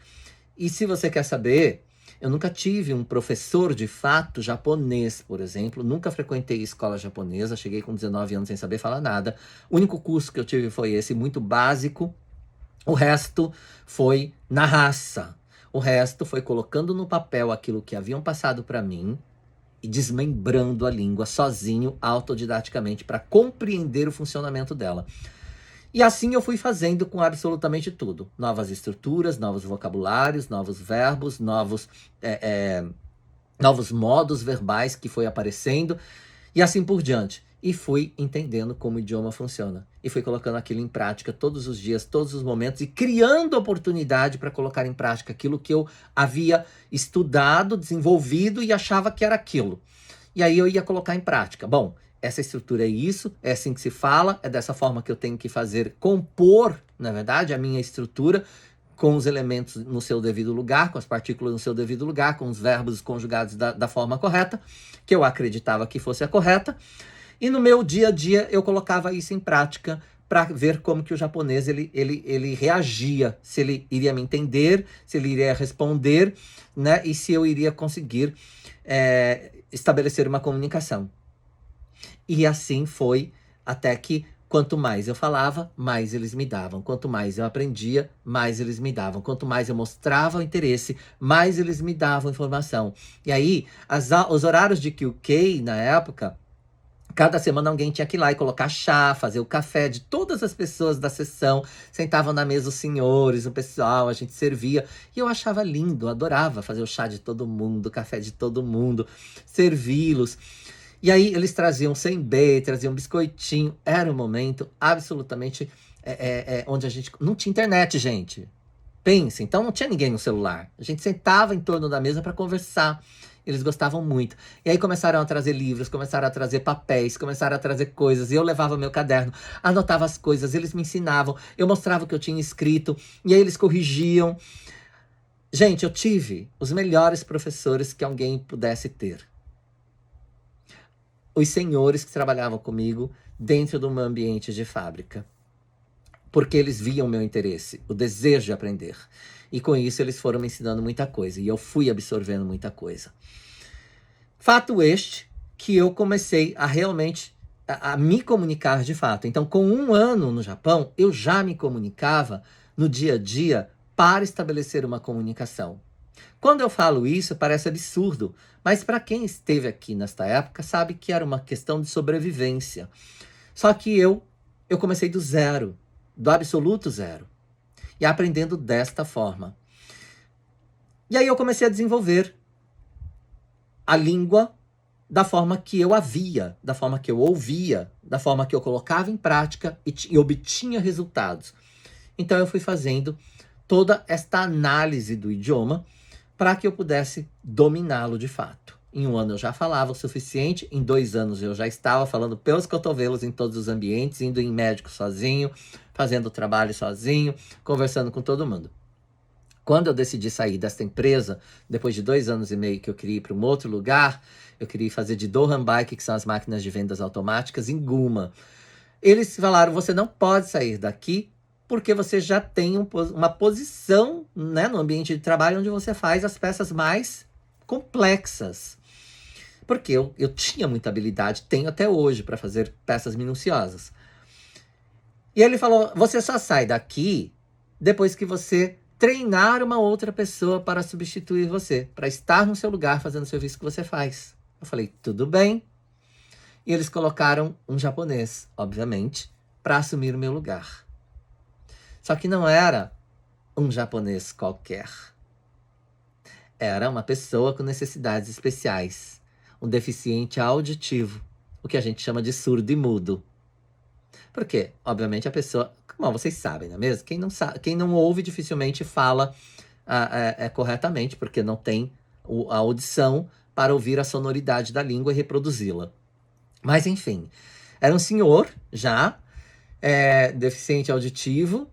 E se você quer saber, eu nunca tive um professor de fato japonês, por exemplo. Nunca frequentei escola japonesa. Cheguei com 19 anos sem saber falar nada. O único curso que eu tive foi esse, muito básico. O resto foi na raça. O resto foi colocando no papel aquilo que haviam passado para mim e desmembrando a língua sozinho, autodidaticamente, para compreender o funcionamento dela. E assim eu fui fazendo com absolutamente tudo. Novas estruturas, novos vocabulários, novos verbos, novos modos verbais que foi aparecendo e assim por diante. E fui entendendo como o idioma funciona. E fui colocando aquilo em prática todos os dias, todos os momentos, e criando oportunidade para colocar em prática aquilo que eu havia estudado, desenvolvido e achava que era aquilo. E aí eu ia colocar em prática. Bom, essa estrutura é isso, é assim que se fala, é dessa forma que eu tenho que fazer, compor, na verdade, a minha estrutura, com os elementos no seu devido lugar, com as partículas no seu devido lugar, com os verbos conjugados da forma correta, que eu acreditava que fosse a correta. E no meu dia a dia eu colocava isso em prática para ver como que o japonês ele reagia, se ele iria me entender, se ele iria responder, né? E se eu iria conseguir estabelecer uma comunicação. E assim foi até que quanto mais eu falava, mais eles me davam. Quanto mais eu aprendia, mais eles me davam. Quanto mais eu mostrava o interesse, mais eles me davam informação. E aí, os horários de QK na época, cada semana alguém tinha que ir lá e colocar chá, fazer o café de todas as pessoas da sessão. Sentavam na mesa os senhores, o pessoal, a gente servia. E eu achava lindo, adorava fazer o chá de todo mundo, o café de todo mundo, servi-los. E aí eles traziam senbei, traziam biscoitinho. Era um momento absolutamente onde a gente... Não tinha internet, gente. Pense, então não tinha ninguém no celular. A gente sentava em torno da mesa para conversar. Eles gostavam muito. E aí começaram a trazer livros, começaram a trazer papéis, começaram a trazer coisas. E eu levava meu caderno, anotava as coisas, eles me ensinavam, eu mostrava o que eu tinha escrito, e aí eles corrigiam. Gente, eu tive os melhores professores que alguém pudesse ter. Os senhores que trabalhavam comigo dentro de um ambiente de fábrica. Porque eles viam o meu interesse, o desejo de aprender. E com isso eles foram me ensinando muita coisa. E eu fui absorvendo muita coisa. Fato este que eu comecei a realmente a me comunicar de fato. Então, com 1 ano no Japão, eu já me comunicava no dia a dia para estabelecer uma comunicação. Quando eu falo isso, parece absurdo, mas para quem esteve aqui nesta época, sabe que era uma questão de sobrevivência. Só que eu comecei do zero, do absoluto zero, e aprendendo desta forma. E aí eu comecei a desenvolver a língua da forma que eu a via, da forma que eu ouvia, da forma que eu colocava em prática e obtinha resultados. Então eu fui fazendo toda esta análise do idioma para que eu pudesse dominá-lo de fato. Em 1 ano eu já falava o suficiente, em 2 anos eu já estava falando pelos cotovelos em todos os ambientes, indo em médico sozinho, fazendo trabalho sozinho, conversando com todo mundo. Quando eu decidi sair desta empresa, depois de 2 anos e meio que eu queria ir para um outro lugar, eu queria fazer de Dohan Bike, que são as máquinas de vendas automáticas, em Guma. Eles falaram, você não pode sair daqui porque você já tem uma posição, né, no ambiente de trabalho onde você faz as peças mais complexas. Porque eu tinha muita habilidade, tenho até hoje, para fazer peças minuciosas. E ele falou, você só sai daqui depois que você treinar uma outra pessoa para substituir você, para estar no seu lugar fazendo o serviço que você faz. Eu falei, tudo bem. E eles colocaram um japonês, obviamente, para assumir o meu lugar. Só que não era um japonês qualquer. Era uma pessoa com necessidades especiais, um deficiente auditivo, o que a gente chama de surdo e mudo. Porque, obviamente, a pessoa... Bom, vocês sabem, não é mesmo? Quem não ouve dificilmente fala corretamente, porque não tem a audição para ouvir a sonoridade da língua e reproduzi-la. Mas, enfim, era um senhor já, deficiente auditivo,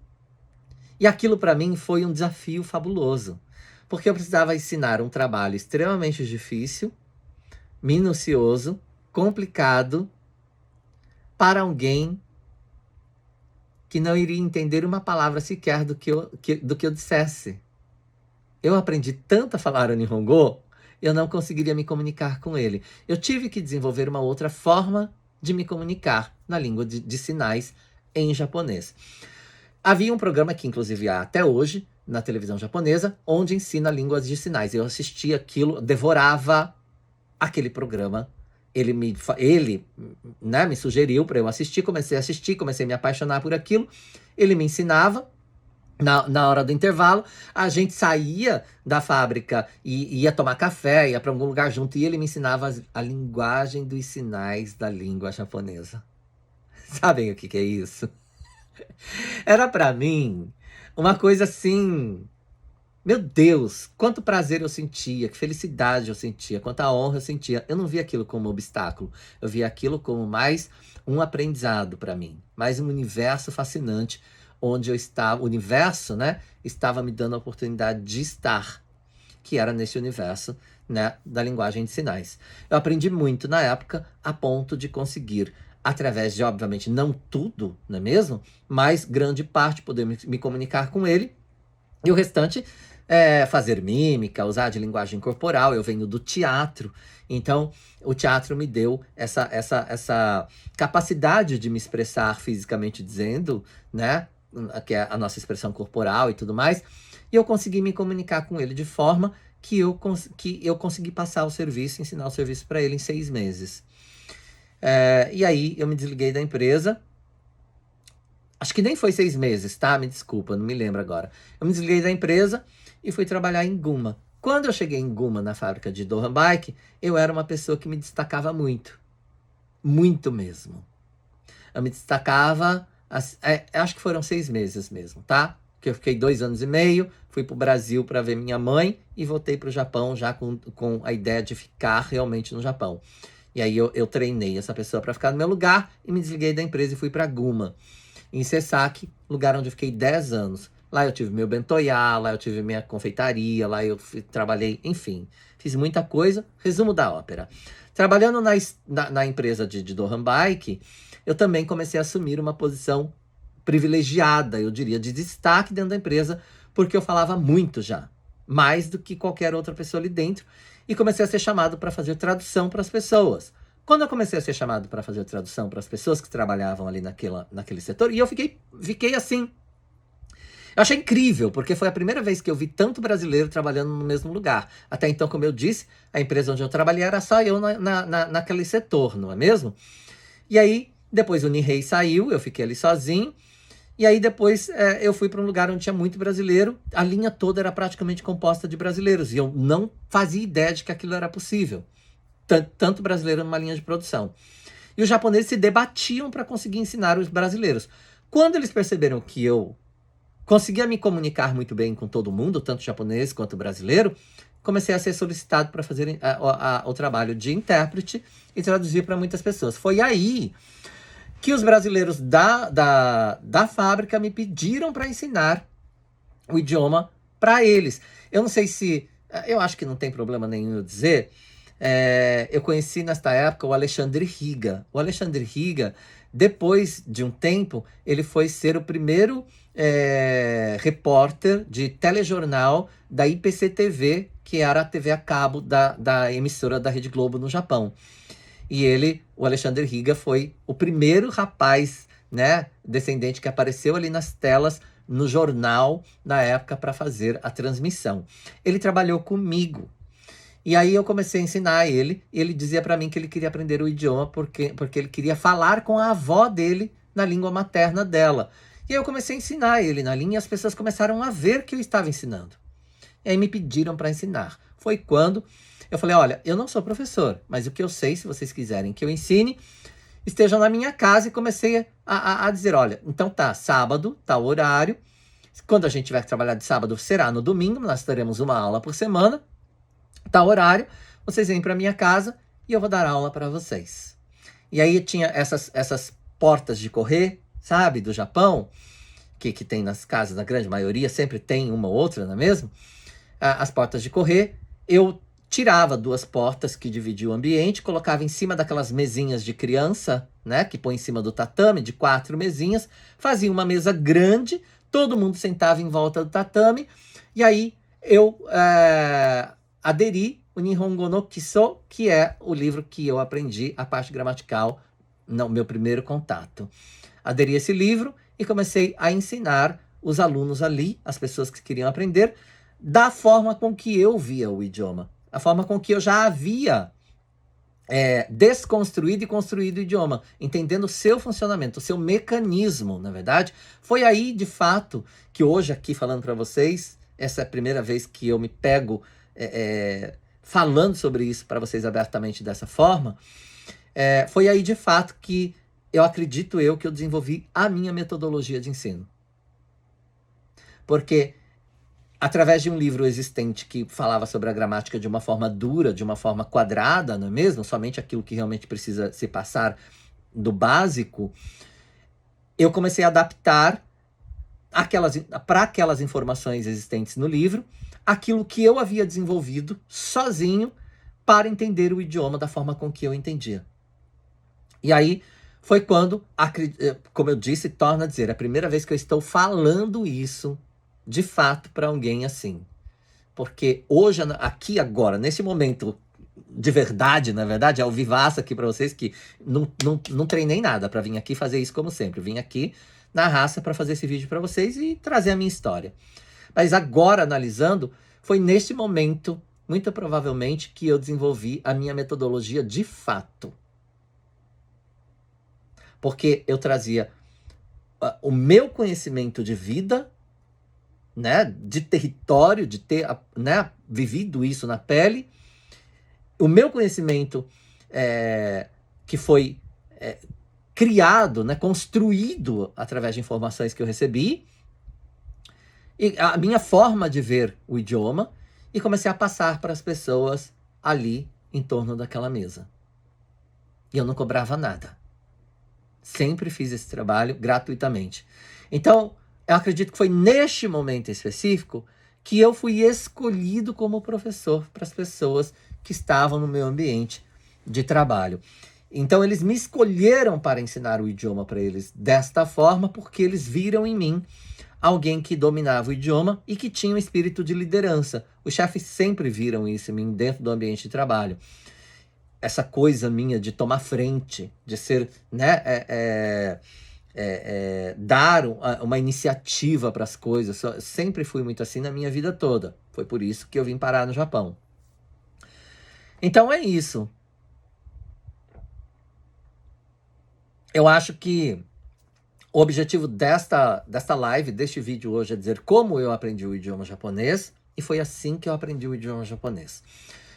e aquilo para mim foi um desafio fabuloso, porque eu precisava ensinar um trabalho extremamente difícil, minucioso, complicado, para alguém que não iria entender uma palavra sequer do que eu dissesse. Eu aprendi tanto a falar o Nihongo, eu não conseguiria me comunicar com ele. Eu tive que desenvolver uma outra forma de me comunicar na língua de sinais em japonês. Havia um programa que, inclusive, há até hoje, na televisão japonesa, onde ensina línguas de sinais. Eu assistia aquilo, devorava aquele programa. Ele né, me sugeriu para eu assistir, comecei a assistir, comecei a me apaixonar por aquilo. Ele me ensinava. Na hora do intervalo, a gente saía da fábrica e ia tomar café, ia para algum lugar junto, e ele me ensinava a linguagem dos sinais da língua japonesa. Sabem o que é isso? Era para mim uma coisa assim, meu Deus, quanto prazer eu sentia, que felicidade eu sentia, quanta honra eu sentia. Eu não via aquilo como um obstáculo, eu via aquilo como mais um aprendizado para mim, mais um universo fascinante, onde eu estava, o universo, né, estava me dando a oportunidade de estar, que era nesse universo, né, da linguagem de sinais. Eu aprendi muito na época, a ponto de conseguir, através de, obviamente, não tudo, não é mesmo? Mas grande parte, poder me comunicar com ele, e o restante fazer mímica, usar de linguagem corporal. Eu venho do teatro, então o teatro me deu essa capacidade de me expressar fisicamente dizendo, né? Que é a nossa expressão corporal e tudo mais, e eu consegui me comunicar com ele de forma que eu consegui passar o serviço, ensinar o serviço para ele em 6 meses. E aí eu me desliguei da empresa, acho que nem foi 6 meses, tá? Me desculpa, não me lembro agora. Eu me desliguei da empresa e fui trabalhar em Guma. Quando eu cheguei em Guma, na fábrica de Dohan Bike, eu era uma pessoa que me destacava muito. Muito mesmo. Eu me destacava, acho que foram 6 meses mesmo, tá? Que eu fiquei 2 anos e meio, fui pro Brasil para ver minha mãe e voltei pro Japão já com a ideia de ficar realmente no Japão. E aí eu treinei essa pessoa para ficar no meu lugar e me desliguei da empresa e fui para Guma, em Sesaki, lugar onde eu fiquei 10 anos. Lá eu tive meu bentoyá, lá eu tive minha confeitaria, lá eu trabalhei, enfim, fiz muita coisa. Resumo da ópera. Trabalhando na empresa de Dohan Bike, eu também comecei a assumir uma posição privilegiada, eu diria, de destaque dentro da empresa, porque eu falava muito já, mais do que qualquer outra pessoa ali dentro, e comecei a ser chamado para fazer tradução para as pessoas. Quando eu comecei a ser chamado para fazer tradução para as pessoas que trabalhavam ali naquele setor, e eu fiquei assim. Eu achei incrível, porque foi a primeira vez que eu vi tanto brasileiro trabalhando no mesmo lugar. Até então, como eu disse, a empresa onde eu trabalhei era só eu naquele setor, não é mesmo? E aí, depois o Nihei saiu, eu fiquei ali sozinho. E aí depois eu fui para um lugar onde tinha muito brasileiro. A linha toda era praticamente composta de brasileiros. E eu não fazia ideia de que aquilo era possível. Tanto brasileiro numa linha de produção. E os japoneses se debatiam para conseguir ensinar os brasileiros. Quando eles perceberam que eu conseguia me comunicar muito bem com todo mundo, tanto japonês quanto brasileiro, comecei a ser solicitado para fazer o trabalho de intérprete e traduzir para muitas pessoas. Foi aí que os brasileiros da fábrica me pediram para ensinar o idioma para eles. Eu não sei se... Eu acho que não tem problema nenhum eu dizer. Eu conheci nesta época o Alexandre Riga. O Alexandre Riga, depois de um tempo, ele foi ser o primeiro repórter de telejornal da IPC-TV, que era a TV a cabo da emissora da Rede Globo no Japão. E o Alexandre Riga, foi o primeiro rapaz, né, descendente que apareceu ali nas telas, no jornal, na época, para fazer a transmissão. Ele trabalhou comigo. E aí eu comecei a ensinar ele, e ele dizia para mim que ele queria aprender o idioma porque ele queria falar com a avó dele na língua materna dela. E aí eu comecei a ensinar ele na linha e as pessoas começaram a ver que eu estava ensinando. E aí me pediram para ensinar. Foi quando eu falei, olha, eu não sou professor, mas o que eu sei, se vocês quiserem que eu ensine, estejam na minha casa. E comecei a dizer, olha, então tá, sábado, tá o horário. Quando a gente tiver que trabalhar de sábado, será no domingo, nós teremos uma aula por semana. Tá o horário, vocês vêm para minha casa e eu vou dar aula para vocês. E aí tinha essas portas de correr, sabe, do Japão, que tem nas casas, na grande maioria, sempre tem uma ou outra, não é mesmo? As portas de correr, eu tirava 2 portas que dividiam o ambiente, colocava em cima daquelas mesinhas de criança, né, que põe em cima do tatame, de 4 mesinhas, fazia uma mesa grande, todo mundo sentava em volta do tatame, e aí eu aderi o Nihongo no Kiso, que é o livro que eu aprendi a parte gramatical, no meu primeiro contato. Aderi a esse livro e comecei a ensinar os alunos ali, as pessoas que queriam aprender, da forma com que eu via o idioma, a forma com que eu já havia desconstruído e construído o idioma, entendendo o seu funcionamento, o seu mecanismo, na verdade. Foi aí, de fato, que hoje aqui falando para vocês, essa é a primeira vez que eu me pego falando sobre isso para vocês abertamente dessa forma, foi aí, de fato, que eu acredito que eu desenvolvi a minha metodologia de ensino. Porque através de um livro existente que falava sobre a gramática de uma forma dura, de uma forma quadrada, não é mesmo? Somente aquilo que realmente precisa se passar do básico, eu comecei a adaptar para aquelas informações existentes no livro, aquilo que eu havia desenvolvido sozinho para entender o idioma da forma com que eu entendia. E aí foi quando, como eu disse, torno a dizer, é a primeira vez que eu estou falando isso de fato para alguém assim. Porque hoje, aqui agora, nesse momento de verdade, na verdade, ao vivaço aqui para vocês, que não treinei nada para vir aqui fazer isso como sempre. Eu vim aqui na raça para fazer esse vídeo para vocês e trazer a minha história. Mas agora, analisando, foi neste momento, muito provavelmente, que eu desenvolvi a minha metodologia de fato. Porque eu trazia o meu conhecimento de vida, né, de território, de ter, né, vivido isso na pele, o meu conhecimento que foi criado, né, construído através de informações que eu recebi, e a minha forma de ver o idioma, e comecei a passar para as pessoas ali em torno daquela mesa. E eu não cobrava nada. Sempre fiz esse trabalho gratuitamente. Então, eu acredito que foi neste momento específico que eu fui escolhido como professor para as pessoas que estavam no meu ambiente de trabalho. Então, eles me escolheram para ensinar o idioma para eles desta forma, porque eles viram em mim alguém que dominava o idioma e que tinha um espírito de liderança. Os chefes sempre viram isso em mim dentro do ambiente de trabalho. Essa coisa minha de tomar frente, de ser, né, dar uma iniciativa para as coisas. Eu sempre fui muito assim na minha vida toda. Foi por isso que eu vim parar no Japão. Então é isso. Eu acho que o objetivo desta live, deste vídeo hoje, é dizer como eu aprendi o idioma japonês, e foi assim que eu aprendi o idioma japonês.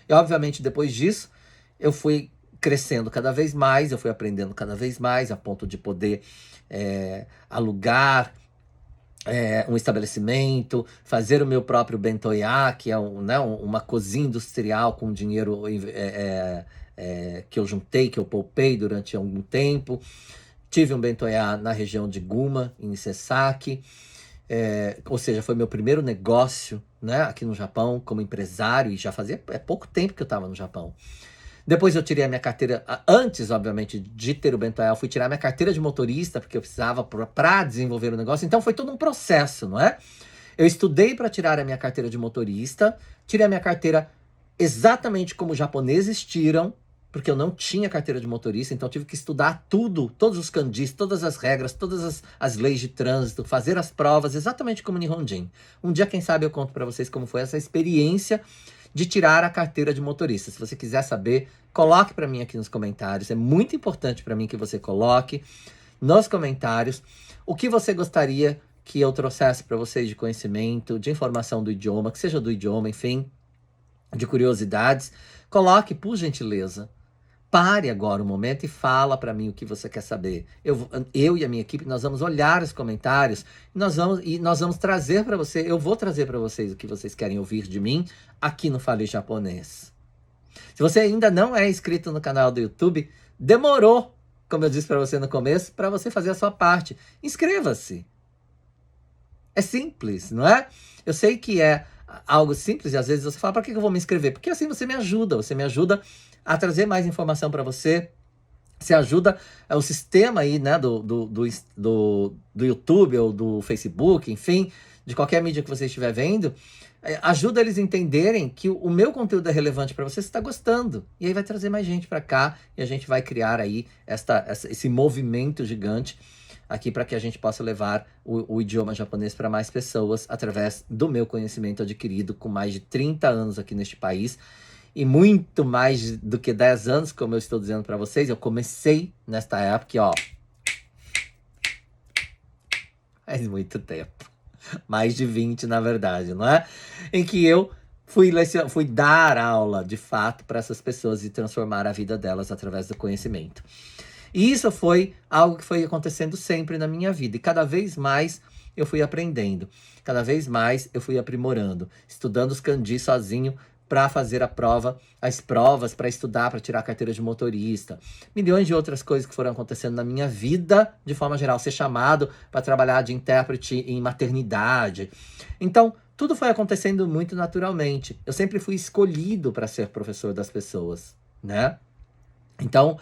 E obviamente depois disso, eu fui crescendo cada vez mais, eu fui aprendendo cada vez mais, a ponto de poder alugar um estabelecimento, fazer o meu próprio bentoya, que é uma cozinha industrial com dinheiro que eu juntei, que eu poupei durante algum tempo. Tive um bentoya na região de Guma, em Sesaki, ou seja, foi meu primeiro negócio, né, aqui no Japão, como empresário, e já fazia pouco tempo que eu estava no Japão. Depois eu tirei a minha carteira, antes, obviamente, de ter o bentoya, eu fui tirar minha carteira de motorista, porque eu precisava para desenvolver o negócio. Então foi todo um processo, não é? Eu estudei para tirar a minha carteira de motorista, tirei a minha carteira exatamente como os japoneses tiram, porque eu não tinha carteira de motorista, então eu tive que estudar tudo, todos os kanjis, todas as regras, todas as leis de trânsito, fazer as provas, exatamente como Nihonjin. Um dia, quem sabe, eu conto para vocês como foi essa experiência de tirar a carteira de motorista. Se você quiser saber, coloque para mim aqui nos comentários. É muito importante para mim que você coloque nos comentários o que você gostaria que eu trouxesse para vocês de conhecimento, de informação do idioma, que seja do idioma, enfim, de curiosidades. Coloque, por gentileza. Pare agora um momento e fala para mim o que você quer saber. Eu e a minha equipe, nós vamos olhar os comentários e nós vamos trazer para você, eu vou trazer para vocês o que vocês querem ouvir de mim aqui no Fale Japonês. Se você ainda não é inscrito no canal do YouTube, demorou, como eu disse para você no começo, para você fazer a sua parte. Inscreva-se. É simples, não é? Eu sei que é algo simples e às vezes você fala, para que eu vou me inscrever? Porque assim você me ajuda a trazer mais informação para você, Você ajuda o sistema aí, né, do YouTube ou do Facebook, enfim, de qualquer mídia que você estiver vendo, ajuda eles a entenderem que o meu conteúdo é relevante para você, você está gostando. E aí vai trazer mais gente para cá e a gente vai criar aí esse movimento gigante aqui para que a gente possa levar o idioma japonês para mais pessoas através do meu conhecimento adquirido com mais de 30 anos aqui neste país. E muito mais do que 10 anos, como eu estou dizendo para vocês, eu comecei nesta época, ó, faz muito tempo, mais de 20 na verdade, não é? Em que eu fui dar aula, de fato, para essas pessoas e transformar a vida delas através do conhecimento. E isso foi algo que foi acontecendo sempre na minha vida, e cada vez mais eu fui aprendendo, cada vez mais eu fui aprimorando, estudando os kanji sozinho, para fazer as provas, para estudar, para tirar a carteira de motorista. Milhões de outras coisas que foram acontecendo na minha vida, de forma geral, ser chamado para trabalhar de intérprete em maternidade. Então, tudo foi acontecendo muito naturalmente. Eu sempre fui escolhido para ser professor das pessoas, né? Então,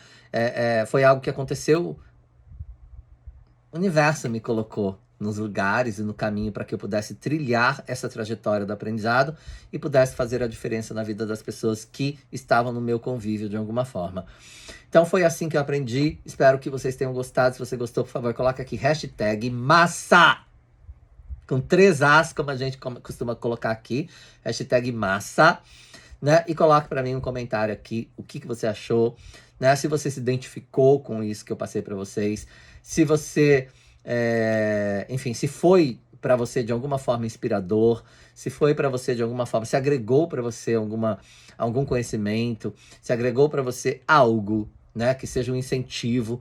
foi algo que aconteceu, o universo me colocou nos lugares e no caminho para que eu pudesse trilhar essa trajetória do aprendizado e pudesse fazer a diferença na vida das pessoas que estavam no meu convívio de alguma forma. Então foi assim que eu aprendi. Espero que vocês tenham gostado. Se você gostou, por favor, coloca aqui hashtag massa, com 3 As, como a gente costuma colocar aqui, hashtag massa, né? E coloque para mim um comentário aqui, o que você achou, né? Se você se identificou com isso que eu passei para vocês, se você, enfim, se foi para você de alguma forma inspirador, se foi para você de alguma forma, se agregou para você algum conhecimento, se agregou para você algo, né? Que seja um incentivo.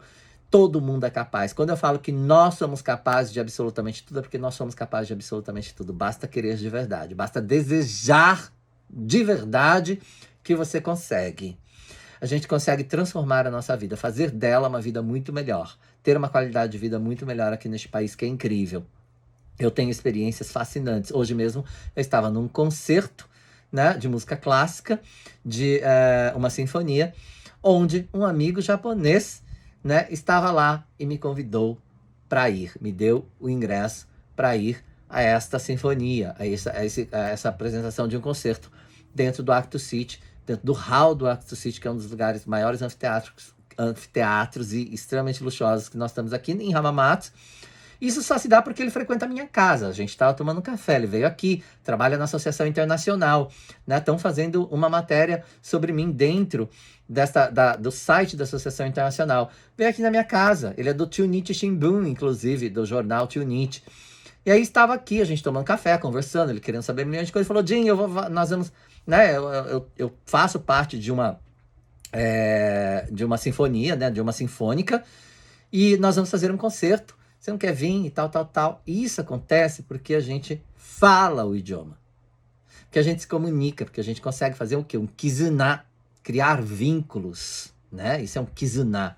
Todo mundo é capaz. Quando eu falo que nós somos capazes de absolutamente tudo, é porque nós somos capazes de absolutamente tudo. Basta querer de verdade, basta desejar de verdade que você consegue. A gente consegue transformar a nossa vida, fazer dela uma vida muito melhor, ter uma qualidade de vida muito melhor aqui neste país que é incrível. Eu tenho experiências fascinantes. Hoje mesmo eu estava num concerto, né, de música clássica, de uma sinfonia, onde um amigo japonês, né, estava lá e me convidou para ir, me deu o ingresso para ir a esta sinfonia, a essa apresentação de um concerto dentro do Acto City, dentro do hall do Acto City, que é um dos lugares maiores anfiteatros e extremamente luxuosos que nós temos aqui em Hamamatsu. Isso só se dá porque ele frequenta a minha casa. A gente estava tomando um café, ele veio aqui, trabalha na Associação Internacional, né? Estão fazendo uma matéria sobre mim dentro do site da Associação Internacional. Veio aqui na minha casa, ele é do Chunichi Shimbun, inclusive, do jornal Chunichi. E aí estava aqui, a gente tomando café, conversando, ele querendo saber milhões de coisas. Ele falou, Jim, nós vamos, né? Eu faço parte de uma sinfonia, né? De uma sinfônica, e nós vamos fazer um concerto. Você não quer vir e tal, tal, tal. E isso acontece porque a gente fala o idioma. Porque a gente se comunica, porque a gente consegue fazer o quê? Um kizuna, criar vínculos, né? Isso é um kizuna.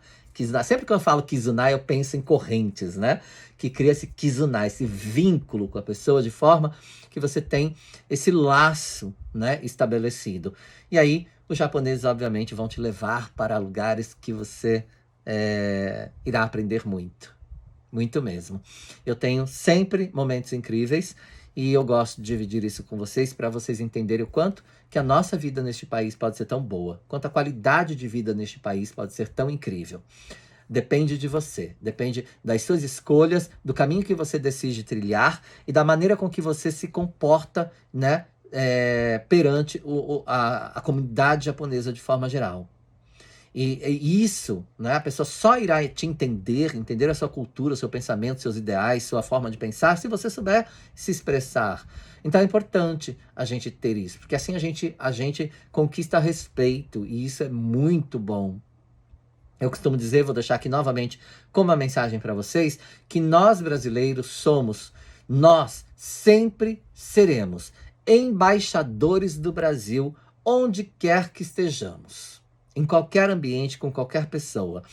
Sempre que eu falo kizuna, eu penso em correntes, né? Que cria esse kizuna, esse vínculo com a pessoa, de forma que você tem esse laço, né, estabelecido. E aí, os japoneses, obviamente, vão te levar para lugares que você irá aprender muito. Muito mesmo. Eu tenho sempre momentos incríveis e eu gosto de dividir isso com vocês para vocês entenderem o quanto que a nossa vida neste país pode ser tão boa, quanto a qualidade de vida neste país pode ser tão incrível. Depende de você, depende das suas escolhas, do caminho que você decide trilhar e da maneira com que você se comporta, né, perante a comunidade japonesa de forma geral. E isso, né, a pessoa só irá te entender a sua cultura, o seu pensamento, seus ideais, sua forma de pensar, se você souber se expressar. Então é importante a gente ter isso, porque assim a gente conquista respeito, e isso é muito bom. Eu costumo dizer, vou deixar aqui novamente como uma mensagem para vocês, que nós brasileiros nós sempre seremos embaixadores do Brasil onde quer que estejamos. em qualquer ambiente, com qualquer pessoa.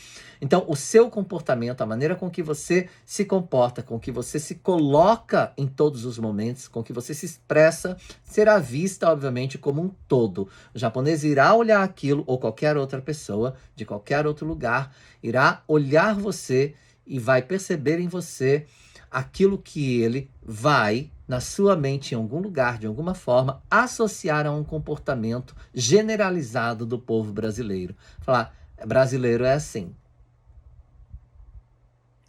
Então, o seu comportamento, a maneira com que você se comporta, com que você se coloca em todos os momentos, com que você se expressa, será vista, obviamente, como um todo. O japonês irá olhar aquilo, ou qualquer outra pessoa, de qualquer outro lugar, irá olhar você e vai perceber em você aquilo que ele vai, na sua mente, em algum lugar, de alguma forma, associar a um comportamento generalizado do povo brasileiro. Falar, brasileiro é assim.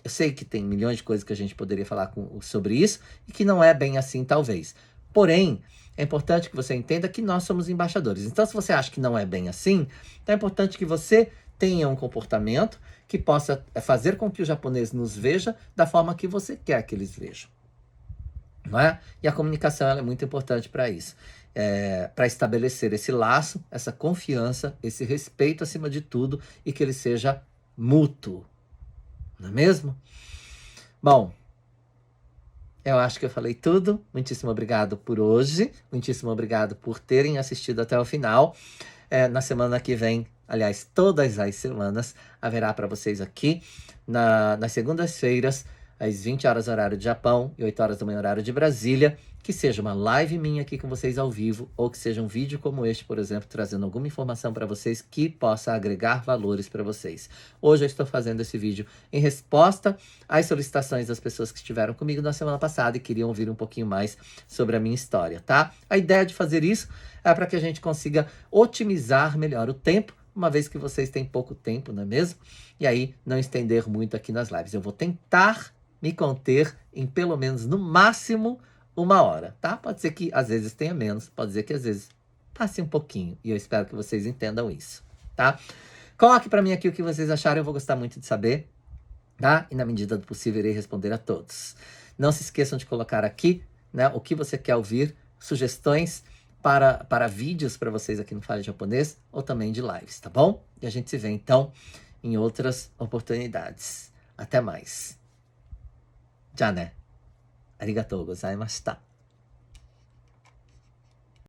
Eu sei que tem milhões de coisas que a gente poderia falar sobre isso e que não é bem assim, talvez. Porém, é importante que você entenda que nós somos embaixadores. Então, se você acha que não é bem assim, então é importante que você tenha um comportamento que possa fazer com que o japonês nos veja da forma que você quer que eles vejam. Não é? E a comunicação ela é muito importante para isso. Para estabelecer esse laço, essa confiança, esse respeito acima de tudo e que ele seja mútuo. Não é mesmo? Bom, eu acho que eu falei tudo. Muitíssimo obrigado por hoje. Muitíssimo obrigado por terem assistido até o final. Na semana que vem, aliás, todas as semanas, haverá para vocês aqui, nas segundas-feiras, às 20 horas horário de Japão e 8 horas da manhã horário de Brasília, que seja uma live minha aqui com vocês ao vivo, ou que seja um vídeo como este, por exemplo, trazendo alguma informação para vocês que possa agregar valores para vocês. Hoje eu estou fazendo esse vídeo em resposta às solicitações das pessoas que estiveram comigo na semana passada e queriam ouvir um pouquinho mais sobre a minha história, tá? A ideia de fazer isso é para que a gente consiga otimizar melhor o tempo, uma vez que vocês têm pouco tempo, não é mesmo? E aí, não estender muito aqui nas lives. Eu vou tentar me conter em pelo menos, no máximo, 1 hora, tá? Pode ser que às vezes tenha menos, pode ser que às vezes passe um pouquinho. E eu espero que vocês entendam isso, tá? Coloque para mim aqui o que vocês acharam, eu vou gostar muito de saber, tá? E na medida do possível, irei responder a todos. Não se esqueçam de colocar aqui, né, o que você quer ouvir, sugestões para vídeos para vocês aqui no Fale Japonês, ou também de lives, tá bom? E a gente se vê, então, em outras oportunidades. Até mais. Já né? Arigatou gozaimashita.